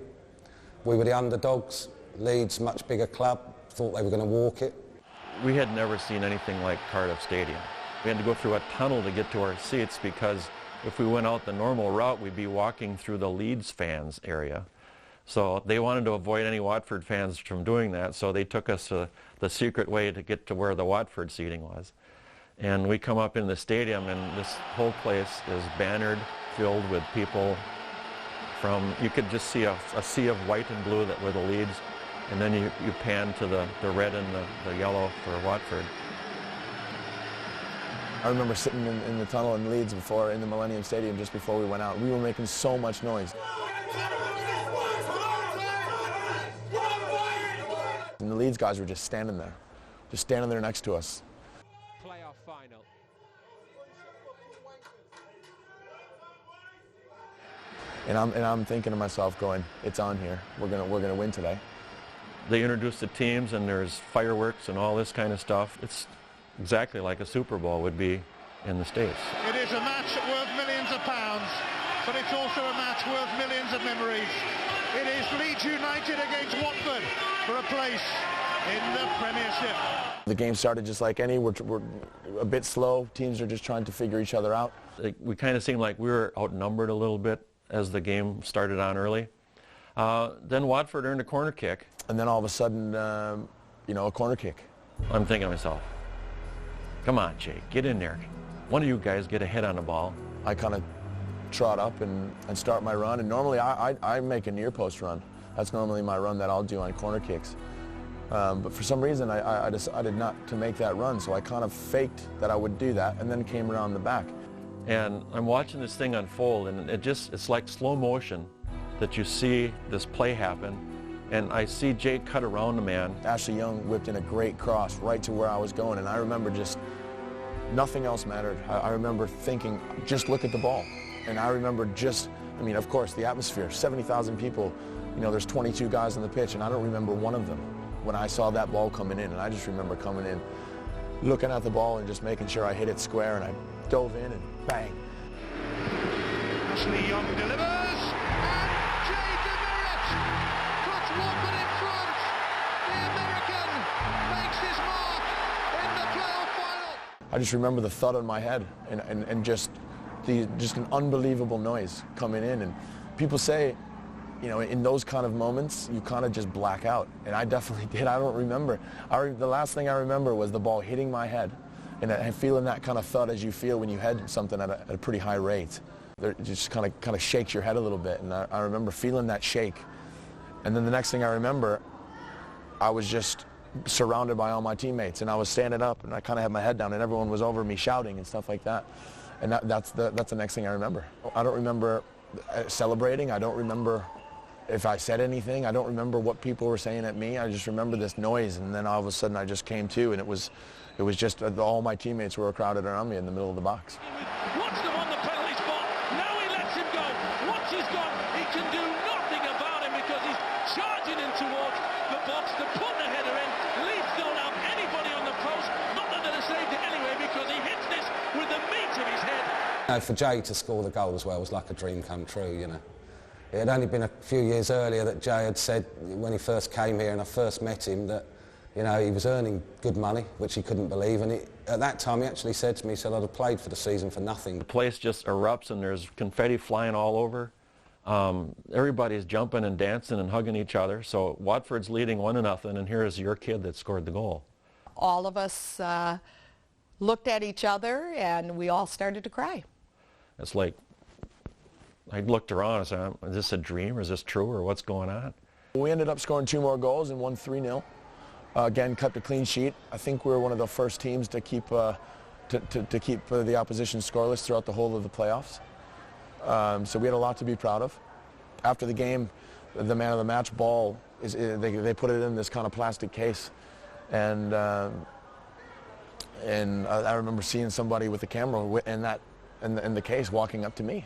We were the underdogs. Leeds, much bigger club, thought they were going to walk it. We had never seen anything like Cardiff Stadium. We had to go through a tunnel to get to our seats, because if we went out the normal route, we'd be walking through the Leeds fans area. So they wanted to avoid any Watford fans from doing that, so they took us the secret way to get to where the Watford seating was. And we come up in the stadium, and this whole place is bannered, filled with people from, you could just see a sea of white and blue that were the Leeds, and then you pan to the red and the yellow for Watford. I remember sitting in the tunnel in Leeds in the Millennium Stadium just before we went out. We were making so much noise. And the Leeds guys were just standing there next to us. Playoff final. And I'm thinking to myself, going, it's on here. We're gonna win today. They introduced the teams, and there's fireworks and all this kind of stuff. It's exactly like a Super Bowl would be in the States. It is a match worth millions of pounds, but it's also a match worth millions of memories. It is Leeds United against Watford for a place in the Premiership. The game started just like any. We're a bit slow. Teams are just trying to figure each other out. We kind of seemed like we were outnumbered a little bit as the game started on early. Then Watford earned a corner kick. And then all of a sudden, a corner kick. I'm thinking to myself, come on, Jay, get in there. One of you guys get a hit on the ball. I kind of trot up and start my run, and normally I make a near post run. That's normally my run that I'll do on corner kicks. But for some reason, I decided not to make that run, so I kind of faked that I would do that, and then came around the back. And I'm watching this thing unfold, and it's like slow motion that you see this play happen. And I see Jay cut around the man. Ashley Young whipped in a great cross right to where I was going, and I remember just nothing else mattered. I remember thinking, just look at the ball. And I remember of course, the atmosphere, 70,000 people, there's 22 guys on the pitch, and I don't remember one of them when I saw that ball coming in. And I just remember coming in, looking at the ball and just making sure I hit it square, and I dove in and bang. Ashley Young delivers, and Jay Demerit puts Watford in front. The American makes his mark in the playoff final. I just remember the thud on my head and just an unbelievable noise coming in. And people say, in those kind of moments, you kind of just black out. And I definitely did. I don't remember. The last thing I remember was the ball hitting my head and feeling that kind of thud as you feel when you head something at a pretty high rate. it just kind of shakes your head a little bit. And I remember feeling that shake. And then the next thing I remember, I was just surrounded by all my teammates, and I was standing up, and I kind of had my head down, and everyone was over me shouting and stuff like that. And that's the next thing I remember. I don't remember celebrating. I don't remember if I said anything. I don't remember what people were saying at me. I just remember this noise, and then all of a sudden I just came to, and it was just all my teammates were crowded around me in the middle of the box. Watch them on the penalty spot. Now he lets him go. Once he's gone, he can do nothing about him because he's charging in towards the box to put the header in. Leeds don't have anybody on the post. Not that they'd have saved it anyway because he hits this with the meat of his head. You know, for Jay to score the goal as well was like a dream come true, you know. It had only been a few years earlier that Jay had said, when he first came here and I first met him, that, you know, he was earning good money, which he couldn't believe. And at that time, he actually said to me, he said, I'd have played for the season for nothing. The place just erupts and there's confetti flying all over. Everybody's jumping and dancing and hugging each other. So Watford's leading 1-0, and here's your kid that scored the goal. All of us looked at each other, and we all started to cry. It's like, I looked around and said, is this a dream, or is this true, or what's going on? We ended up scoring 2 more goals and won 3-0. Again, kept a clean sheet. I think we were one of the first teams to keep the opposition scoreless throughout the whole of the playoffs. So we had a lot to be proud of. After the game, the man of the match ball they put it in this kind of plastic case, and I remember seeing somebody with a camera in the case walking up to me.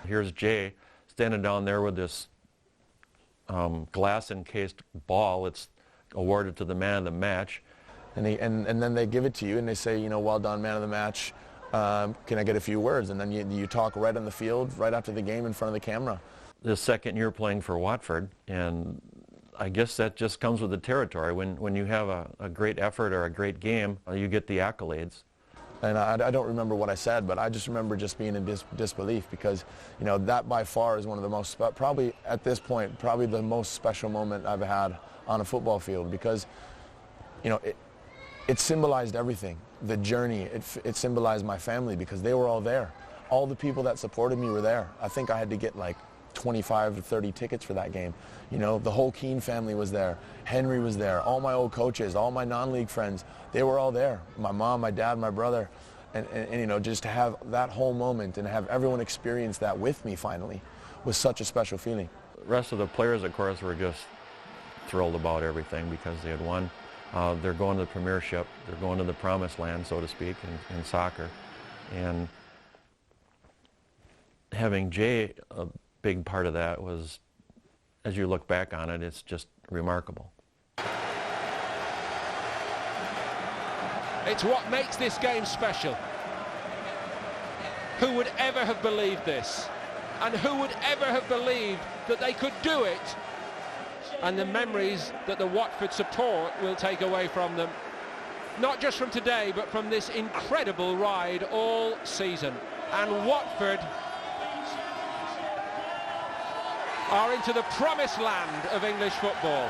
Here's Jay standing down there with this glass-encased ball. It's awarded to the man of the match. And then they give it to you and they say, you know, well done, man of the match. Can I get a few words? And then you talk right on the field, right after the game in front of the camera. The second year playing for Watford, and I guess that just comes with the territory. When you have a great effort or a great game, you get the accolades. And I don't remember what I said, but I just remember just being in disbelief because, you know, that by far is one of the most, probably at this point, probably the most special moment I've had on a football field because, you know, it symbolized everything. The journey, it symbolized my family because they were all there. All the people that supported me were there. I think I had to get like 25 to 30 tickets for that game. You know, the whole Keane family was there. Henry was there. All my old coaches, all my non-league friends, they were all there. My mom, my dad, my brother. And you know, just to have that whole moment and have everyone experience that with me finally was such a special feeling. The rest of the players, of course, were just thrilled about everything because they had won. They're going to the Premiership. They're going to the promised land, so to speak, in soccer. And having Jay, a big part of that was, as you look back on it, it's just remarkable. It's what makes this game special. Who would ever have believed this? And who would ever have believed that they could do it? And the memories that the Watford support will take away from them. Not just from today, but from this incredible ride all season. And Watford are into the promised land of English football.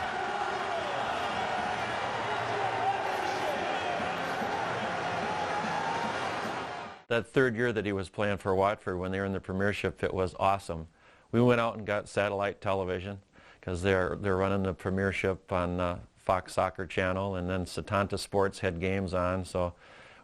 That third year that he was playing for Watford when they were in the Premiership, it was awesome. We went out and got satellite television because they're running the Premiership on Fox Soccer Channel, and then Setanta Sports had games on, so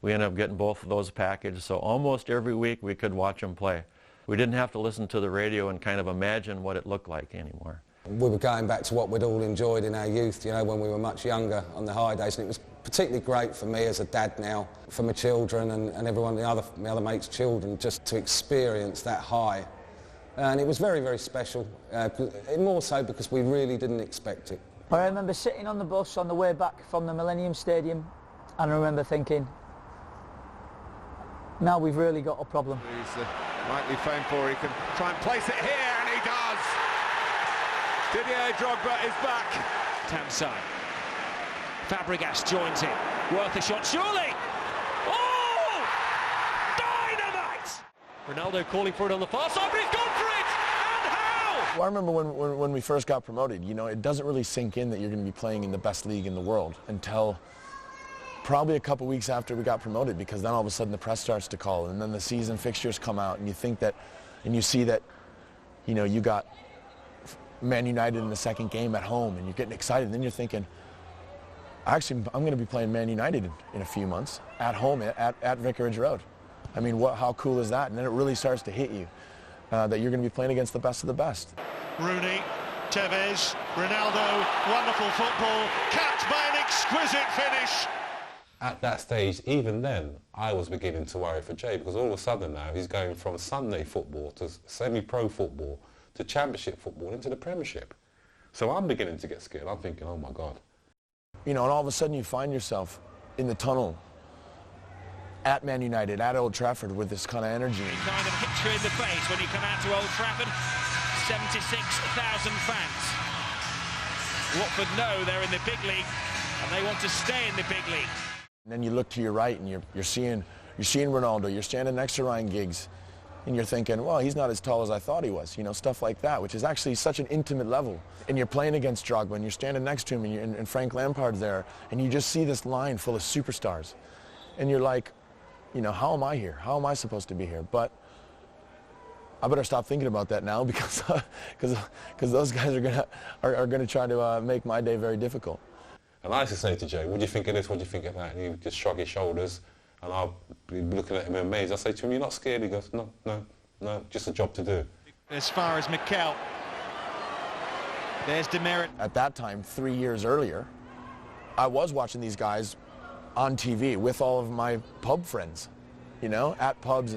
we ended up getting both of those packaged. So almost every week we could watch them play. We didn't have to listen to the radio and kind of imagine what it looked like anymore. We were going back to what we'd all enjoyed in our youth, you know, when we were much younger on the high days, and it was particularly great for me as a dad now, for my children and everyone, my other mates' children, just to experience that high. And it was very, very special, more so because we really didn't expect it. I remember sitting on the bus on the way back from the Millennium Stadium, and I remember thinking, now we've really got a problem. He's rightly famed for, he can try and place it here, and he does! Didier Drogba is back. Tamsai. Fabregas joins in. Worth a shot, surely! Oh! Dynamite! Ronaldo calling for it on the far side, but he's gone for it! And how? Well, I remember when we first got promoted, you know, it doesn't really sink in that you're going to be playing in the best league in the world until probably a couple weeks after we got promoted, because then all of a sudden the press starts to call and then the season fixtures come out and you think that, and you see that, you know, you got Man United in the second game at home, and you're getting excited, and then you're thinking, actually, I'm going to be playing Man United in a few months at home at Vicarage Road. I mean, how cool is that? And then it really starts to hit you that you're going to be playing against the best of the best. Rooney, Tevez, Ronaldo, wonderful football, capped by an exquisite finish. At that stage, even then, I was beginning to worry for Jay, because all of a sudden now he's going from Sunday football to semi-pro football to Championship football into the Premiership. So I'm beginning to get scared. I'm thinking, oh my God. You know, and all of a sudden you find yourself in the tunnel at Man United, at Old Trafford, with this kind of energy. Kind of hits you in the face when you come out to Old Trafford. 76,000 fans. Watford know they're in the big league and they want to stay in the big league. And then you look to your right and you're seeing Ronaldo, you're standing next to Ryan Giggs, and you're thinking, well, he's not as tall as I thought he was, you know, stuff like that, which is actually such an intimate level. And you're playing against Drogba, and you're standing next to him, and Frank Lampard's there, and you just see this line full of superstars. And you're like, you know, how am I here? How am I supposed to be here? But I better stop thinking about that now, because those guys are gonna try to make my day very difficult. And I used to say to Jay, what do you think of this, what do you think of that? And he'd just shrug his shoulders, and I'll be looking at him amazed. I say to him, you're not scared? He goes, no, just a job to do. As far as Mikel, there's Demerit. At that time, 3 years earlier, I was watching these guys on TV with all of my pub friends, you know, at pubs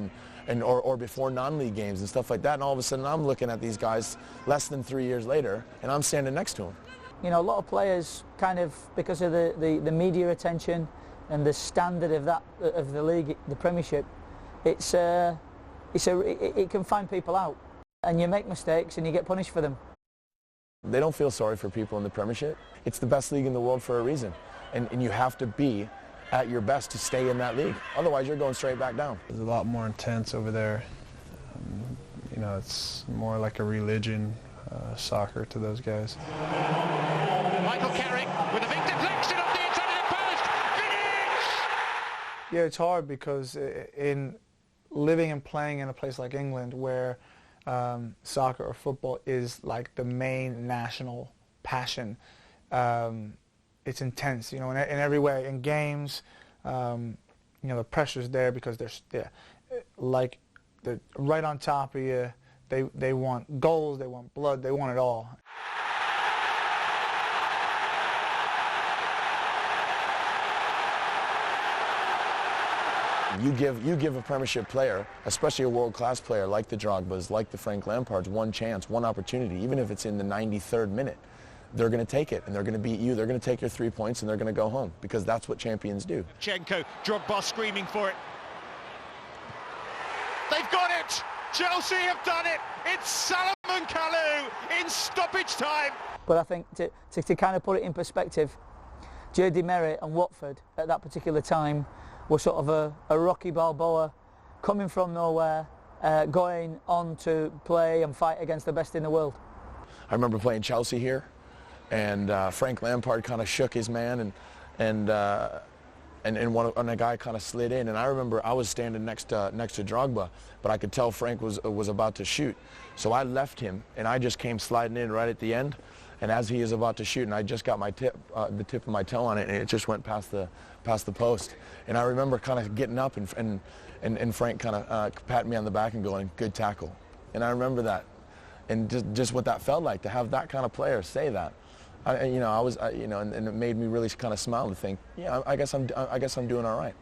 or before non-league games and stuff like that, and all of a sudden I'm looking at these guys less than 3 years later, and I'm standing next to them. You know, a lot of players kind of, because of the media attention and the standard of the league, the Premiership, it can find people out, and you make mistakes and you get punished for them. They don't feel sorry for people in the Premiership. It's the best league in the world for a reason, and you have to be at your best to stay in that league. Otherwise, you're going straight back down. It's a lot more intense over there. You know, it's more like a religion, soccer to those guys. Michael Carrick with a big deflection off the inside of the post. Finish! Yeah, it's hard because in living and playing in a place like England, where soccer or football is like the main national passion, it's intense, you know, in every way. In games, you know, the pressure's there because they're right on top of you. They want goals, they want blood, they want it all. You give a Premiership player, especially a world-class player like the Drogbas, like the Frank Lampards, one chance, one opportunity, even if it's in the 93rd minute. They're going to take it, and they're going to beat you. They're going to take your 3 points, and they're going to go home, because that's what champions do. Chenko, Drogba screaming for it. They've got it! Chelsea have done it! It's Salomon Kalou in stoppage time! But I think to kind of put it in perspective, Jay Demerit and Watford at that particular time were sort of a Rocky Balboa coming from nowhere, going on to play and fight against the best in the world. I remember playing Chelsea here, and Frank Lampard kind of shook his man, and a guy kind of slid in, and I remember I was standing next to Drogba, but I could tell Frank was about to shoot, so I left him and I just came sliding in right at the end, and as he is about to shoot, and I just got my the tip of my toe on it, and it just went past the post, and I remember kind of getting up and Frank kind of patting me on the back and going, "Good tackle," and I remember that, and just what that felt like to have that kind of player say that. You know, and it made me really kind of smile to think, yeah, I guess I'm doing all right.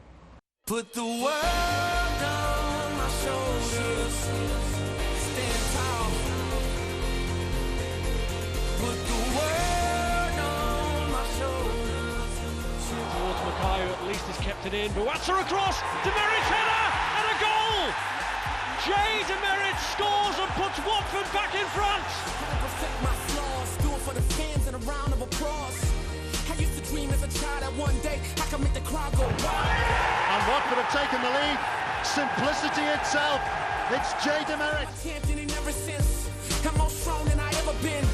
Put the world on my shoulders, stand tall. Put the world on my shoulders. Towards Mackay, who at least has kept it in. Buatsa across, Demerit header and a goal. Jay Demerit scores and puts Watford back in front. For the fans and a round of applause. I used to dream as a child that one day I could make the crowd go wild. And Watford have taken the lead. Simplicity itself. It's Jay Demerit. Championing ever since. I'm more strong than I ever been.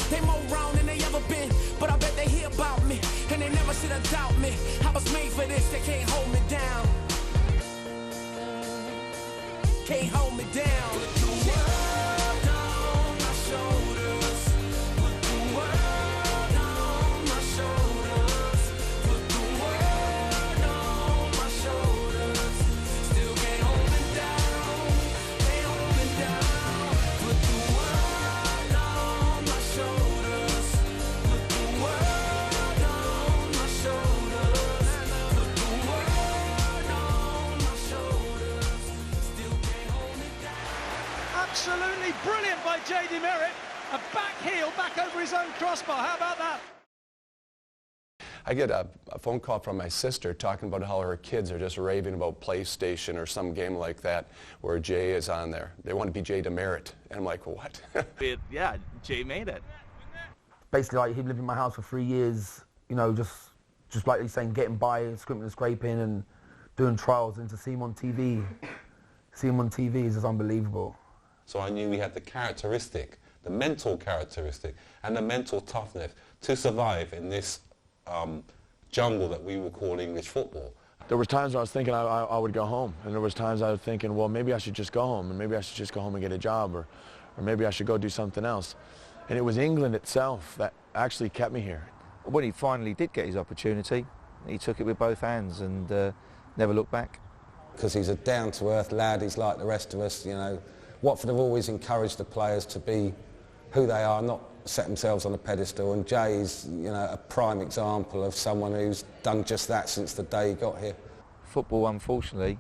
They more round than they ever been. But I bet they hear about me and they never should have doubt me. I was made for this. They can't hold me down. can't hold me down. Put the world on my shoulders. Put the world on my shoulders. Put the world on my shoulders. Still can't hold me down. Can't hold me down. Put the world on my shoulders. Put the world on my shoulders. Put the world on my shoulders. Still can't hold me down. Absolutely brilliant by Jay Demerit. A back heel back over his own crossbar. How about that? I get a phone call from my sister talking about how her kids are just raving about PlayStation or some game like that where Jay is on there. They want to be Jay Demerit. And I'm like, what? Yeah, Jay made it. Basically, like, he'd lived in my house for 3 years, you know, just like he's saying, getting by, scrimping and scraping and doing trials, and to see him on TV is just unbelievable. So I knew he had the characteristic, the mental characteristic, and the mental toughness to survive in this jungle that we would call English football. There was times I was thinking I would go home, and there was times I was thinking, well, maybe I should just go home, and maybe I should just go home and get a job, or maybe I should go do something else. And it was England itself that actually kept me here. When he finally did get his opportunity, he took it with both hands and never looked back. Because he's a down-to-earth lad, he's like the rest of us, you know. Watford have always encouraged the players to be who they are, not set themselves on a pedestal, and Jay's, you know, a prime example of someone who's done just that since the day he got here. Football, unfortunately,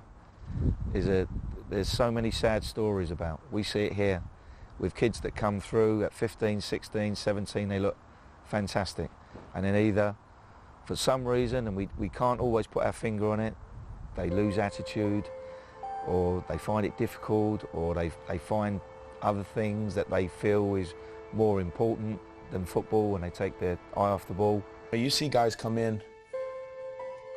there's so many sad stories about. We see it here with kids that come through at 15, 16, 17, they look fantastic, and then either for some reason, and we can't always put our finger on it, they lose attitude, or they find it difficult, or they find other things that they feel is more important than football, and they take their eye off the ball. You see guys come in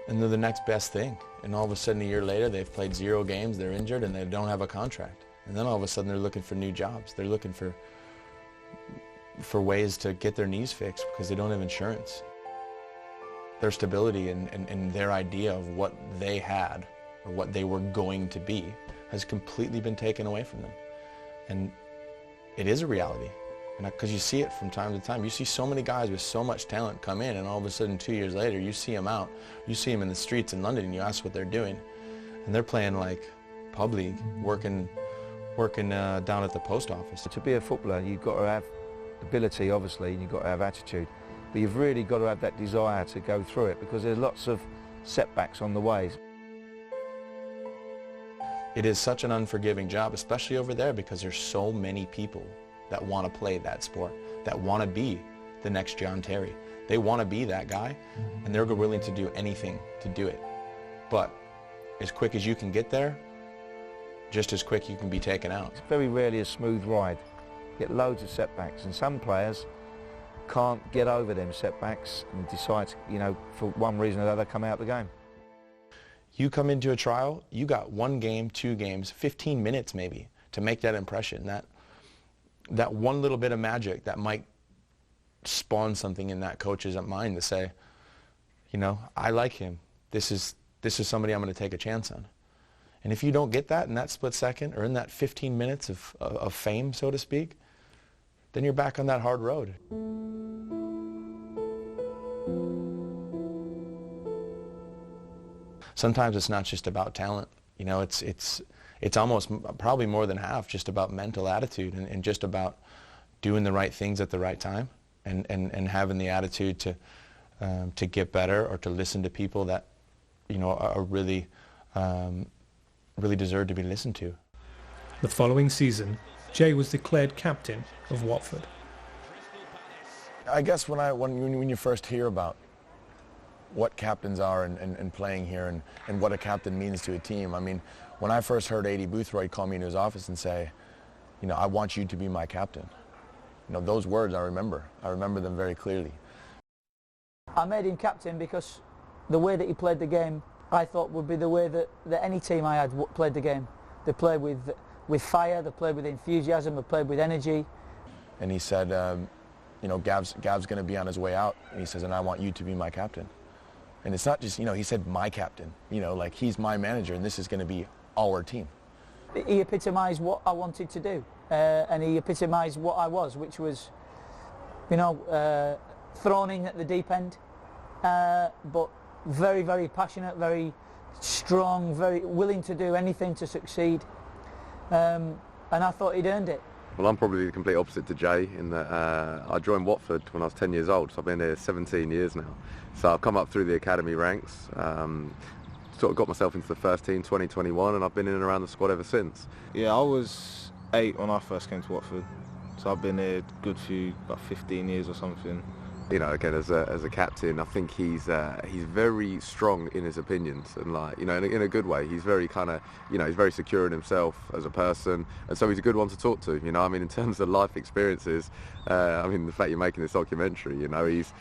and they're the next best thing, and all of a sudden a year later they've played 0 games, they're injured, and they don't have a contract. And then all of a sudden they're looking for new jobs. They're looking for ways to get their knees fixed because they don't have insurance. Their stability and their idea of what they had or what they were going to be has completely been taken away from them. And it is a reality. Because you see it from time to time. You see so many guys with so much talent come in, and all of a sudden 2 years later you see them out. You see them in the streets in London and you ask what they're doing. And they're playing like pub league, working down at the post office. To be a footballer, you've got to have ability, obviously, and you've got to have attitude. But you've really got to have that desire to go through it, because there's lots of setbacks on the way. It is such an unforgiving job, especially over there, because there's so many people that want to play that sport, that want to be the next John Terry. They want to be that guy, and they're willing to do anything to do it. But as quick as you can get there, just as quick you can be taken out. It's very rarely a smooth ride. You get loads of setbacks, and some players can't get over them setbacks and decide, you know, for one reason or another, come out of the game. You come into a trial, you got 1 game, 2 games, 15 minutes maybe to make that impression. That one little bit of magic that might spawn something in that coach's mind to say, you know, I like him. This is somebody I'm going to take a chance on. And if you don't get that in that split second, or in that 15 minutes of fame, so to speak, then you're back on that hard road. Sometimes it's not just about talent. You know, it's almost probably more than half just about mental attitude and just about doing the right things at the right time and having the attitude to get better, or to listen to people that, you know, are really deserve to be listened to. The following season, Jay was declared captain of Watford. I guess when you first hear about what captains are and playing here and what a captain means to a team, I mean, when I first heard A.D. Boothroyd call me into his office and say, you know, I want you to be my captain, you know, those words I remember them very clearly. I made him captain because the way that he played the game, I thought would be the way that any team I had played the game. They played with fire, they played with enthusiasm, they played with energy. And he said, you know, Gav's going to be on his way out, and he says, and I want you to be my captain. And it's not just, you know, he said my captain, you know, like he's my manager and this is going to be our team. he epitomised what I wanted to do, and he epitomised what I was, which was, you know, thrown in at the deep end, but very, very passionate, very strong, very willing to do anything to succeed, and I thought he'd earned it. Well, I'm probably the complete opposite to Jay in that I joined Watford when I was 10 years old, so I've been here 17 years now. So I've come up through the academy ranks, sort of got myself into the first team 2021, and I've been in and around the squad ever since. Yeah, I was 8 when I first came to Watford, so I've been here good few, about 15 years or something. You know, again, as a captain, I think he's very strong in his opinions, and like, you know, in a good way. He's very kind of, you know, he's very secure in himself as a person, and so he's a good one to talk to. You know, I mean, in terms of life experiences, I mean, the fact you're making this documentary, you know, he's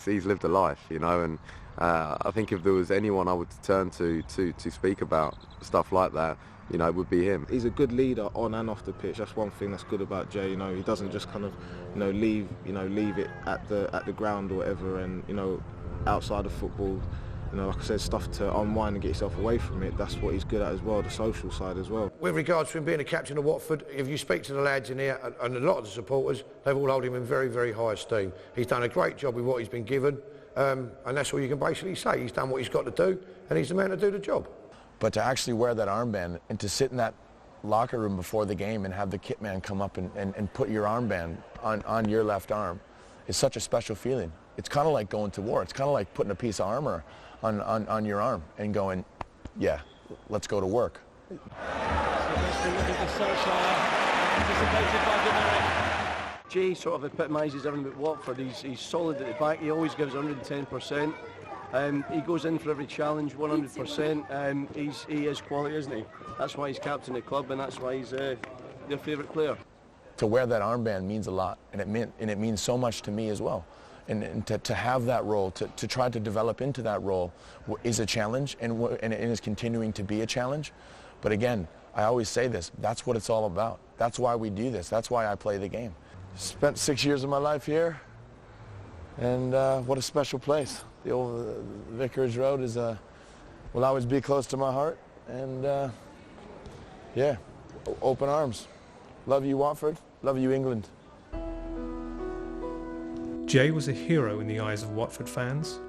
lived a life, you know, and I think if there was anyone I would turn to speak about stuff like that, you know, it would be him. He's a good leader on and off the pitch. That's one thing that's good about Jay. You know, he doesn't just kind of, you know, leave it at the ground or whatever, and, you know, outside of football, you know, like I said, stuff to unwind and get yourself away from it. That's what he's good at as well, the social side as well. With regards to him being a captain of Watford, if you speak to the lads in here, and a lot of the supporters, they've all hold him in very, very high esteem. He's done a great job with what he's been given, and that's all you can basically say. He's done what he's got to do, and he's the man to do the job. But to actually wear that armband and to sit in that locker room before the game and have the kit man come up and put your armband on your left arm is such a special feeling. It's kind of like going to war. It's kind of like putting a piece of armor on your arm and going, yeah, let's go to work. Jay sort of epitomises everything about Watford. He's solid at the back. He always gives 110%. He goes in for every challenge, 100%. He is quality, isn't he? That's why he's captain of the club, and that's why he's their favourite player. To wear that armband means a lot, and it means so much to me as well. And to have that role, to try to develop into that role is a challenge, and it is continuing to be a challenge. But again, I always say this, that's what it's all about. That's why we do this. That's why I play the game. Spent 6 years of my life here, and what a special place. The old Vicarage Road will always be close to my heart, and yeah, open arms. Love you, Watford. Love you, England. Jay was a hero in the eyes of Watford fans.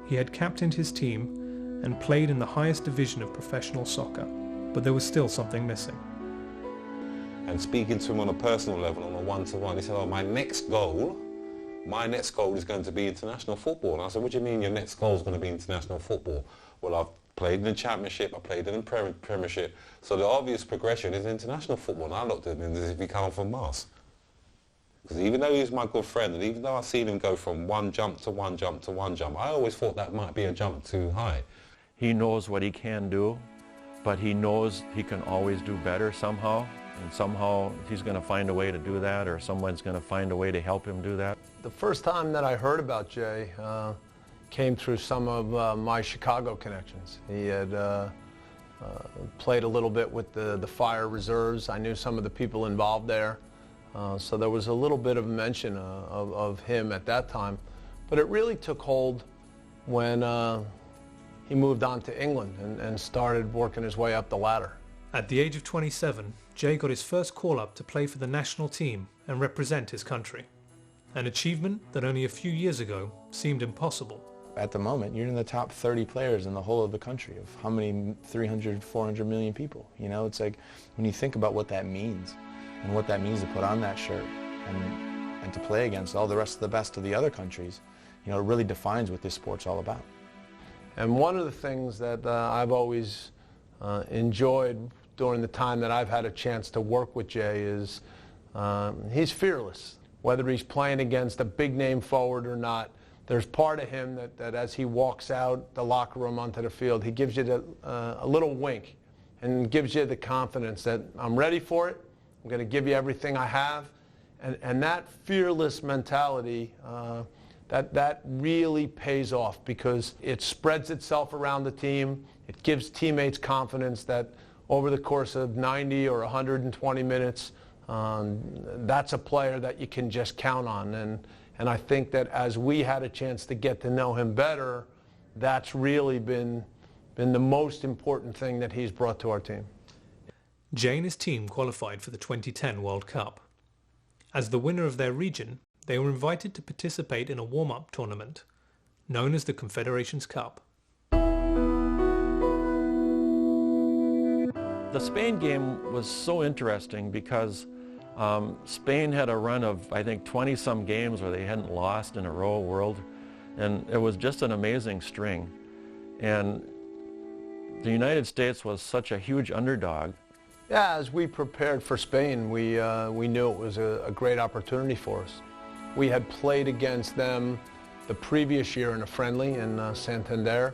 He had captained his team and played in the highest division of professional soccer, but there was still something missing. And speaking to him on a personal level, on a one-to-one, he said, oh, my next goal is going to be international football. And I said, what do you mean your next goal is going to be international football? Well, I've played in the Championship, I played in the Premiership, so the obvious progression is international football. And I looked at him as if he came from Mars. Because even though he's my good friend, and even though I've seen him go from one jump to one jump to one jump, I always thought that might be a jump too high. He knows what he can do, but he knows he can always do better somehow. And somehow he's going to find a way to do that, or someone's going to find a way to help him do that. The first time that I heard about Jay came through some of my Chicago connections. He had played a little bit with the Fire Reserves. I knew some of the people involved there. So there was a little bit of mention of him at that time. But it really took hold when he moved on to England and started working his way up the ladder. At the age of 27, Jay got his first call-up to play for the national team and represent his country. An achievement that only a few years ago seemed impossible. At the moment, you're in the top 30 players in the whole of the country of how many 300, 400 million people. You know, it's like when you think about what that means and what that means to put on that shirt and to play against all the rest of the best of the other countries, you know, it really defines what this sport's all about. And one of the things that I've always enjoyed during the time that I've had a chance to work with Jay is he's fearless. Whether he's playing against a big name forward or not, there's part of him that as he walks out the locker room onto the field, he gives you a little wink and gives you the confidence that I'm ready for it, I'm going to give you everything I have. And that fearless mentality, that really pays off because it spreads itself around the team. It gives teammates confidence that over the course of 90 or 120 minutes, that's a player that you can just count on. And I think that as we had a chance to get to know him better, that's really been the most important thing that he's brought to our team. Jay and his team qualified for the 2010 World Cup. As the winner of their region, they were invited to participate in a warm-up tournament known as the Confederations Cup. The Spain game was so interesting because Spain had a run of, I think, 20-some games where they hadn't lost in a row world, and it was just an amazing string. And the United States was such a huge underdog. Yeah, as we prepared for Spain, we knew it was a great opportunity for us. We had played against them the previous year in a friendly in Santander.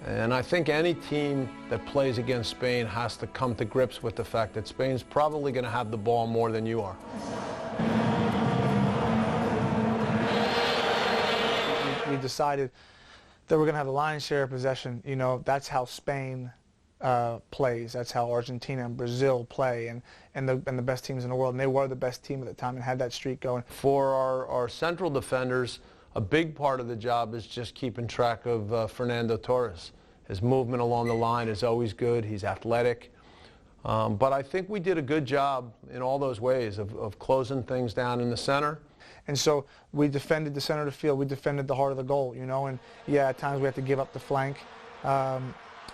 And I think any team that plays against Spain has to come to grips with the fact that Spain's probably going to have the ball more than you are. We decided that we're going to have the lion's share of possession. You know, that's how Spain plays. That's how Argentina and Brazil play, and the best teams in the world. And they were the best team at the time and had that streak going. For our central defenders, a big part of the job is just keeping track of Fernando Torres. His movement along the line is always good. He's athletic. But I think we did a good job in all those ways of closing things down in the center. And so we defended the center of the field. We defended the heart of the goal, you know. And, yeah, at times we had to give up the flank.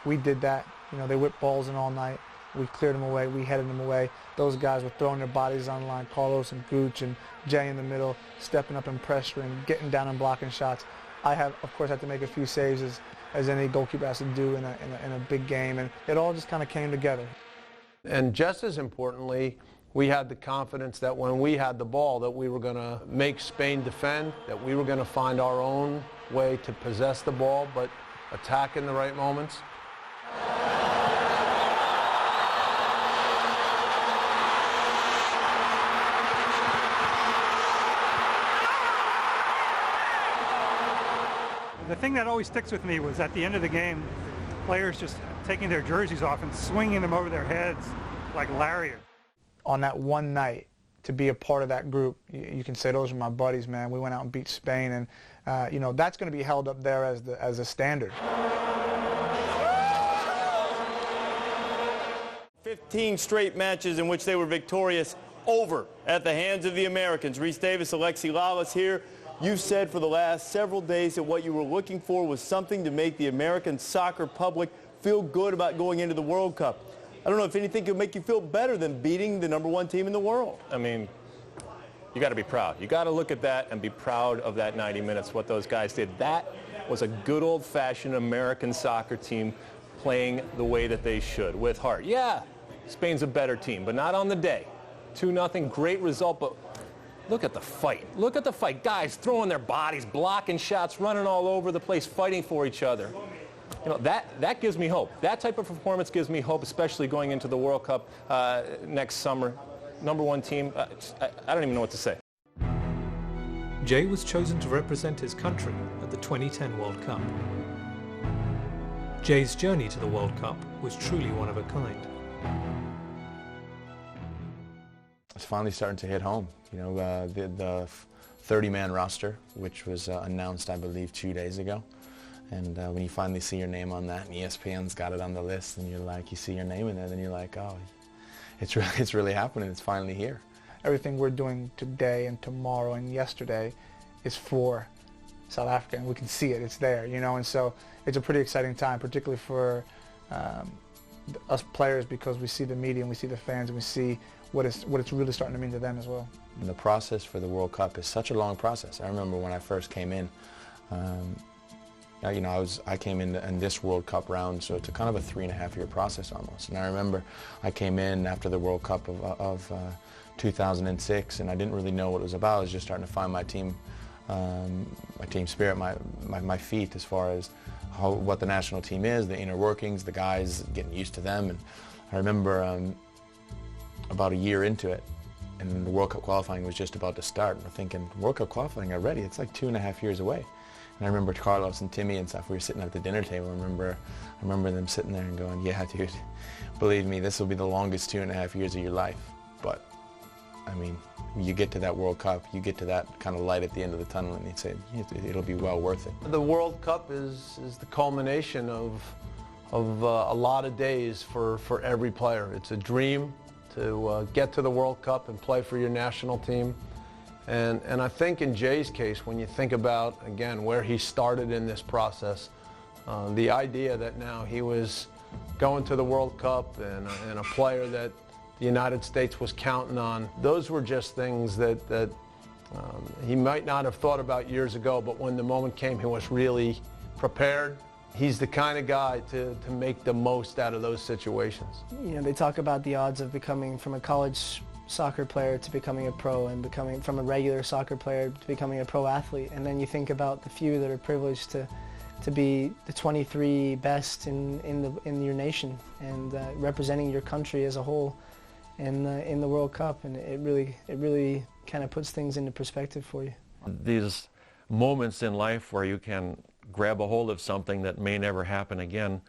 We did that. You know, they whipped balls in all night. We cleared them away. We headed them away. Those guys were throwing their bodies on the line. Carlos and Gooch and Jay in the middle, stepping up and pressuring, getting down and blocking shots. I have, of course, had to make a few saves as any goalkeeper has to do in a big game, and it all just kind of came together. And just as importantly, we had the confidence that when we had the ball that we were going to make Spain defend, that we were going to find our own way to possess the ball but attack in the right moments. The thing that always sticks with me was at the end of the game, players just taking their jerseys off and swinging them over their heads like lariat. On that one night, to be a part of that group, you can say those are my buddies, man. We went out and beat Spain, and you know, that's going to be held up there as a standard. 15 straight matches in which they were victorious over at the hands of the Americans. Reese Davis, Alexi Lalas here. You've said for the last several days that what you were looking for was something to make the American soccer public feel good about going into the World Cup. I don't know if anything could make you feel better than beating the #1 team in the world. I mean, you got to be proud. You got to look at that and be proud of that 90 minutes, what those guys did. That was a good old-fashioned American soccer team playing the way that they should, with heart. Yeah, Spain's a better team, but not on the day. 2-0, great result, but look at the fight. Look at the fight. Guys throwing their bodies, blocking shots, running all over the place, fighting for each other. You know, that gives me hope. That type of performance gives me hope, especially going into the World Cup next summer. #1 team, I don't even know what to say. Jay was chosen to represent his country at the 2010 World Cup. Jay's journey to the World Cup was truly one of a kind. It's finally starting to hit home. You know, the 30-man roster, which was announced, I believe, 2 days ago. And when you finally see your name on that, and ESPN's got it on the list, and you're like, you see your name in there, then you're like, oh, it's really happening. It's finally here. Everything we're doing today and tomorrow and yesterday is for South Africa, and we can see it. It's there, you know. And so it's a pretty exciting time, particularly for us players, because we see the media and we see the fans and we see what it's really starting to mean to them as well. And the process for the World Cup is such a long process. I remember when I first came in, you know, I came in this World Cup round, so it's a kind of a 3.5-year process almost. And I remember I came in after the World Cup of 2006, and I didn't really know what it was about. I was just starting to find my team spirit, my feet as far as what the national team is, the inner workings, the guys, getting used to them. And I remember about a year into it, and the World Cup qualifying was just about to start. And I'm thinking, World Cup qualifying already? It's like 2.5 years away. And I remember Carlos and Timmy and stuff, we were sitting at the dinner table. I remember them sitting there and going, yeah, dude, believe me, this will be the longest 2.5 years of your life. But, I mean, you get to that World Cup, you get to that kind of light at the end of the tunnel, and you say, it'll be well worth it. The World Cup is the culmination of a lot of days for every player. It's a dream to get to the World Cup and play for your national team. And I think in Jay's case, when you think about, again, where he started in this process, the idea that now he was going to the World Cup and a player that the United States was counting on, those were just things that he might not have thought about years ago, but when the moment came, he was really prepared. He's the kind of guy to make the most out of those situations. You know, they talk about the odds of becoming from a college soccer player to becoming a pro, and becoming from a regular soccer player to becoming a pro athlete. And then you think about the few that are privileged to be the 23 best in your nation and representing your country as a whole in the World Cup, and it really kind of puts things into perspective for you. These moments in life where you can grab a hold of something that may never happen again,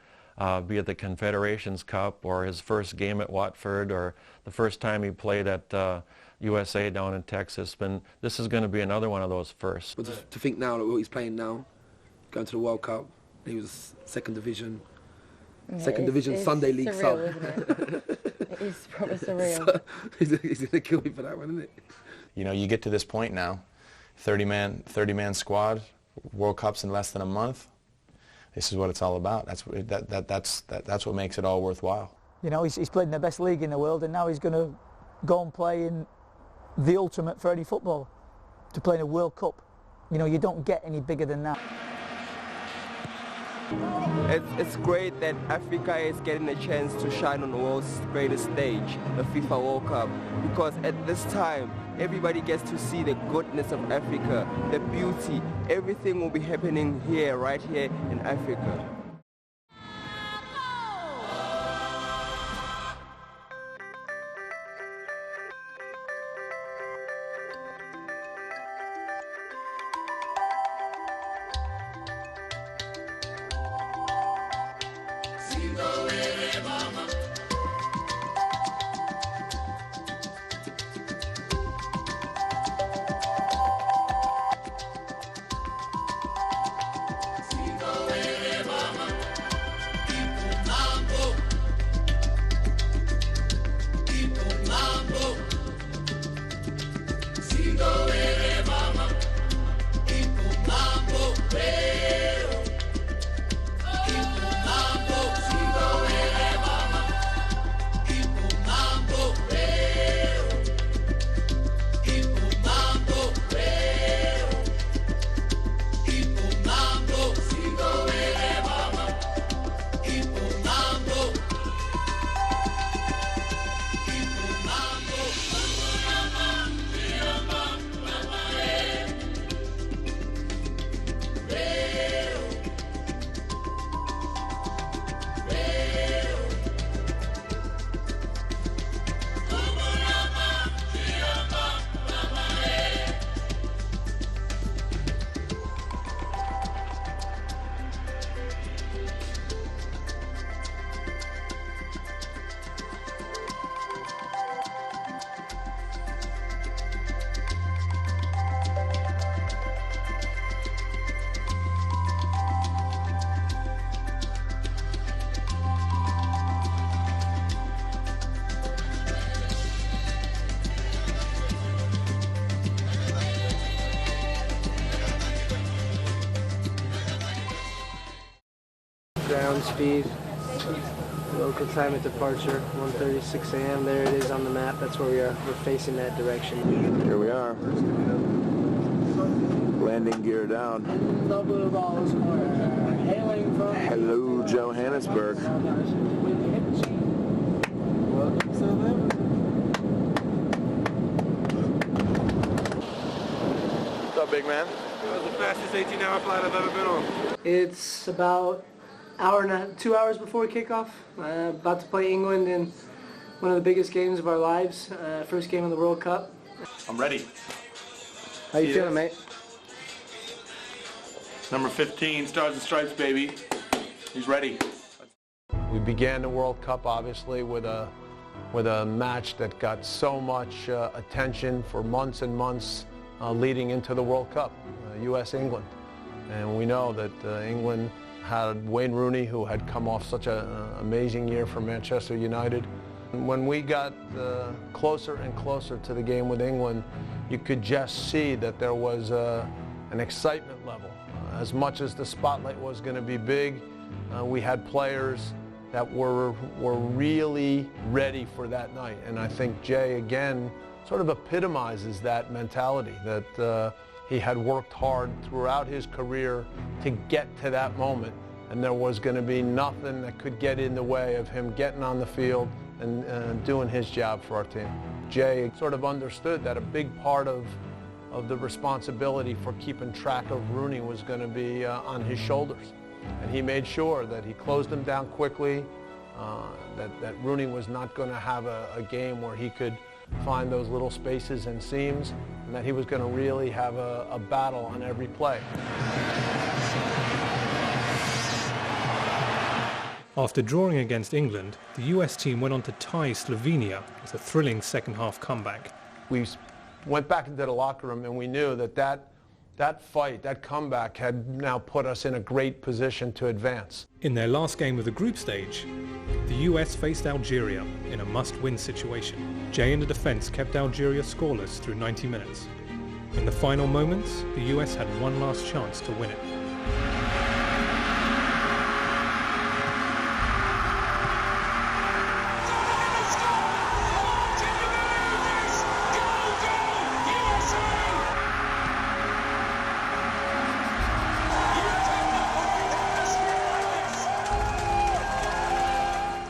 be it the Confederations Cup or his first game at Watford or the first time he played at USA down in Texas. This is going to be another one of those firsts. But to think now that what he's playing now, going to the World Cup, he was second division Sunday League sub. It is proper surreal. So, he's going to kill me for that one, isn't it? You know, you get to this point now, 30-man squad, World Cups in less than a month. This is what it's all about. That's what makes it all worthwhile. You know, he's played in the best league in the world, and now he's going to go and play in the ultimate for any footballer, to play in a World Cup. You know, you don't get any bigger than that. It's great that Africa is getting a chance to shine on the world's greatest stage, the FIFA World Cup, because at this time, everybody gets to see the goodness of Africa, the beauty. Everything will be happening here, right here in Africa. Ground speed, local time at departure, 1:36 a.m. There it is on the map. That's where we are. We're facing that direction. Here we are. Landing gear down. Hello, Johannesburg. What's up, big man? That was the fastest 18-hour flight I've ever been on. It's about 2 hours before kickoff. About to play England in one of the biggest games of our lives. First game of the World Cup. I'm ready. How you feeling, mate? Number 15, Stars and Stripes, baby. He's ready. We began the World Cup, obviously, with a match that got so much attention for months and months leading into the World Cup, US-England. And we know that England had Wayne Rooney, who had come off such an amazing year for Manchester United. And when we got closer and closer to the game with England, you could just see that there was an excitement level. As much as the spotlight was going to be big, we had players that were really ready for that night. And I think Jay, again, sort of epitomizes that mentality that he had worked hard throughout his career to get to that moment. And there was going to be nothing that could get in the way of him getting on the field and doing his job for our team. Jay sort of understood that a big part of the responsibility for keeping track of Rooney was going to be on his shoulders. And he made sure that he closed him down quickly, that Rooney was not going to have a game where he could find those little spaces and seams, and that he was going to really have a battle on every play. After drawing against England, the US team went on to tie Slovenia with a thrilling second-half comeback. We went back into the locker room and we knew that fight, that comeback had now put us in a great position to advance. In their last game of the group stage, the US faced Algeria in a must-win situation. Jay and the defence kept Algeria scoreless through 90 minutes. In the final moments, the US had one last chance to win it.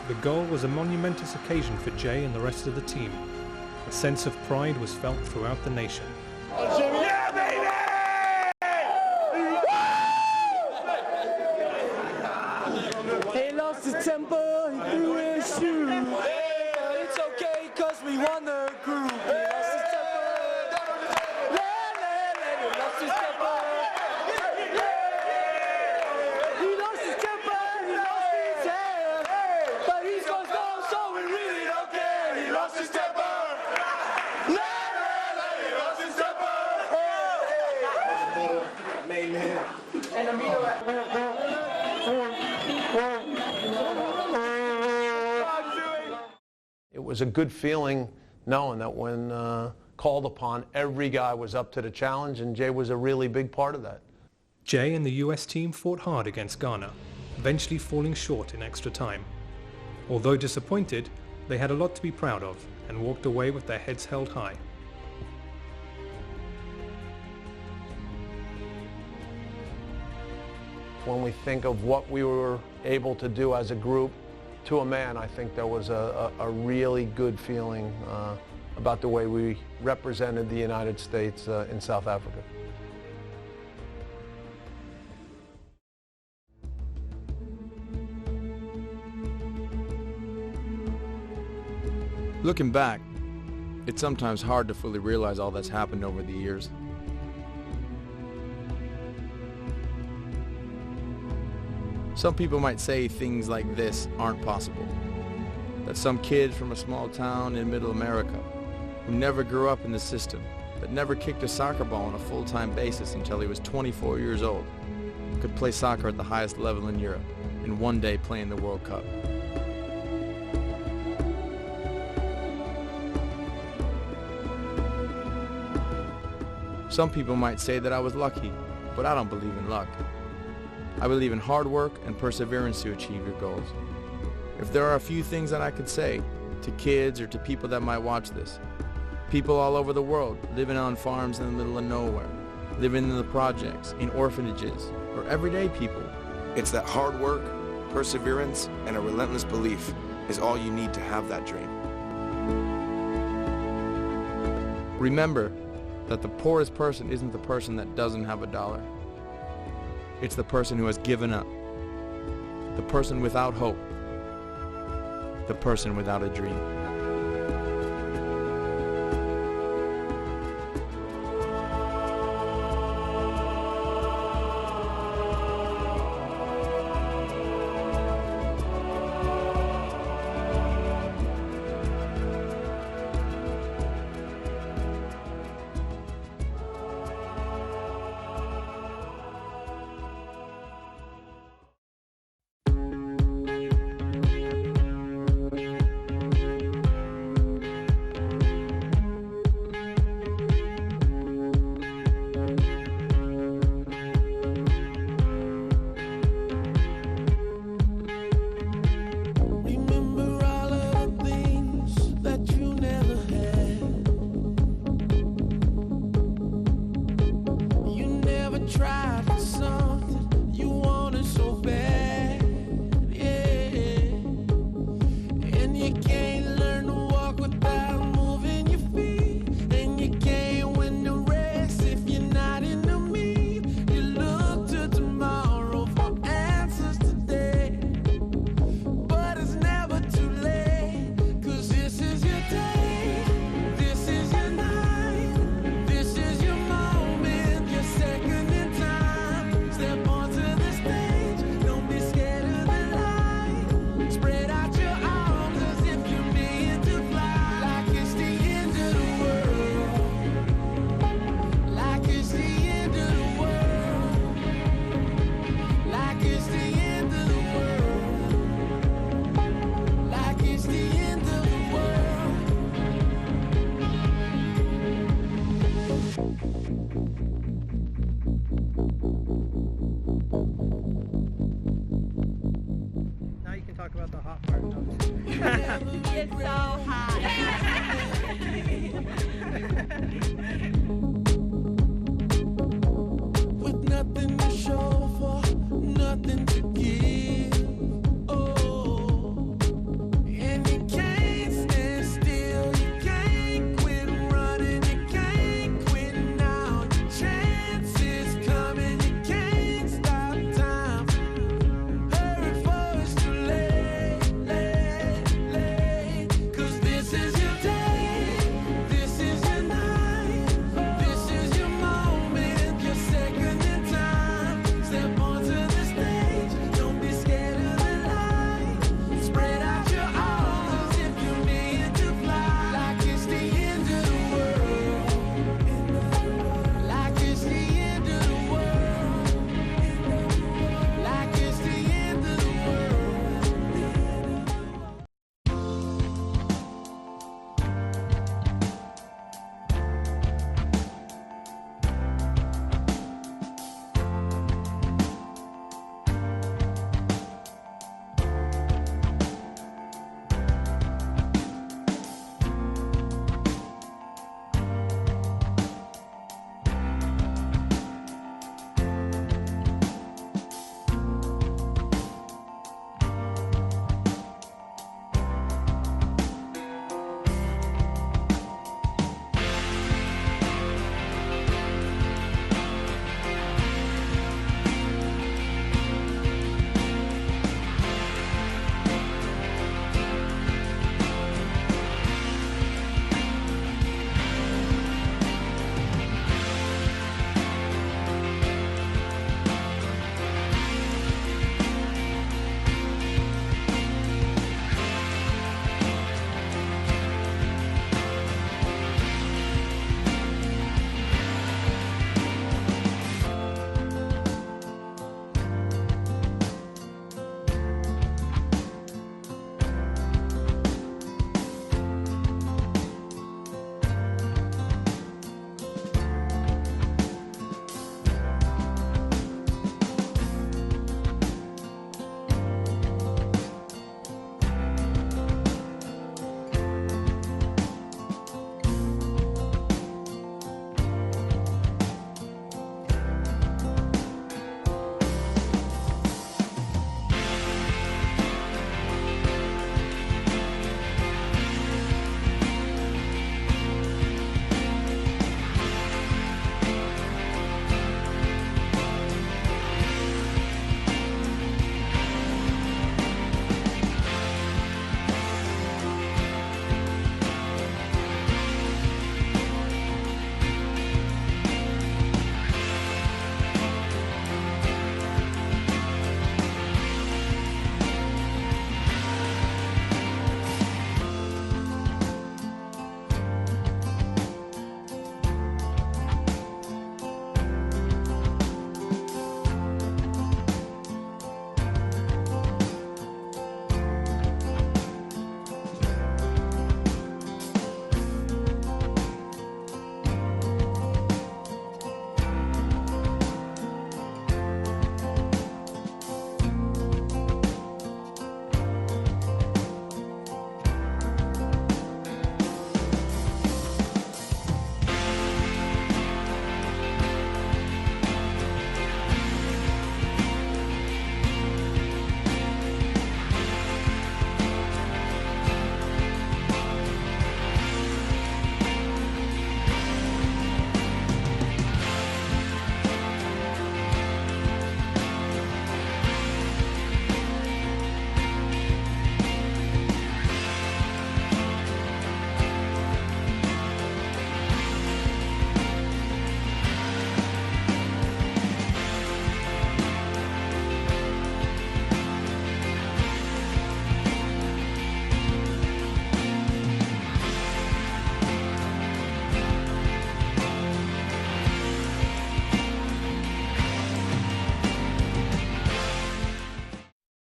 The goal was a monumentous occasion for Jay and the rest of the team. A sense of pride was felt throughout the nation. Yeah, baby! He lost his temper, he threw his shoe. But it's okay, cause we won the group. He lost his temper. He lost his temper. He lost his temper, he lost his hair. But he's gonna go, so we really don't care. He lost his temper. He lost his temper. Main man. It was a good feeling knowing that when called upon, every guy was up to the challenge, and Jay was a really big part of that. Jay and the US team fought hard against Ghana, eventually falling short in extra time. Although disappointed, they had a lot to be proud of and walked away with their heads held high. When we think of what we were able to do as a group, to a man, I think there was a really good feeling about the way we represented the United States in South Africa. Looking back, it's sometimes hard to fully realize all that's happened over the years. Some people might say things like this aren't possible. That some kid from a small town in middle America, who never grew up in the system, that never kicked a soccer ball on a full-time basis until he was 24 years old, could play soccer at the highest level in Europe, and one day play in the World Cup. Some people might say that I was lucky, but I don't believe in luck. I believe in hard work and perseverance to achieve your goals. If there are a few things that I could say to kids or to people that might watch this, people all over the world living on farms in the middle of nowhere, living in the projects, in orphanages, or everyday people, it's that hard work, perseverance, and a relentless belief is all you need to have that dream. Remember that the poorest person isn't the person that doesn't have a dollar. It's the person who has given up, the person without hope, the person without a dream.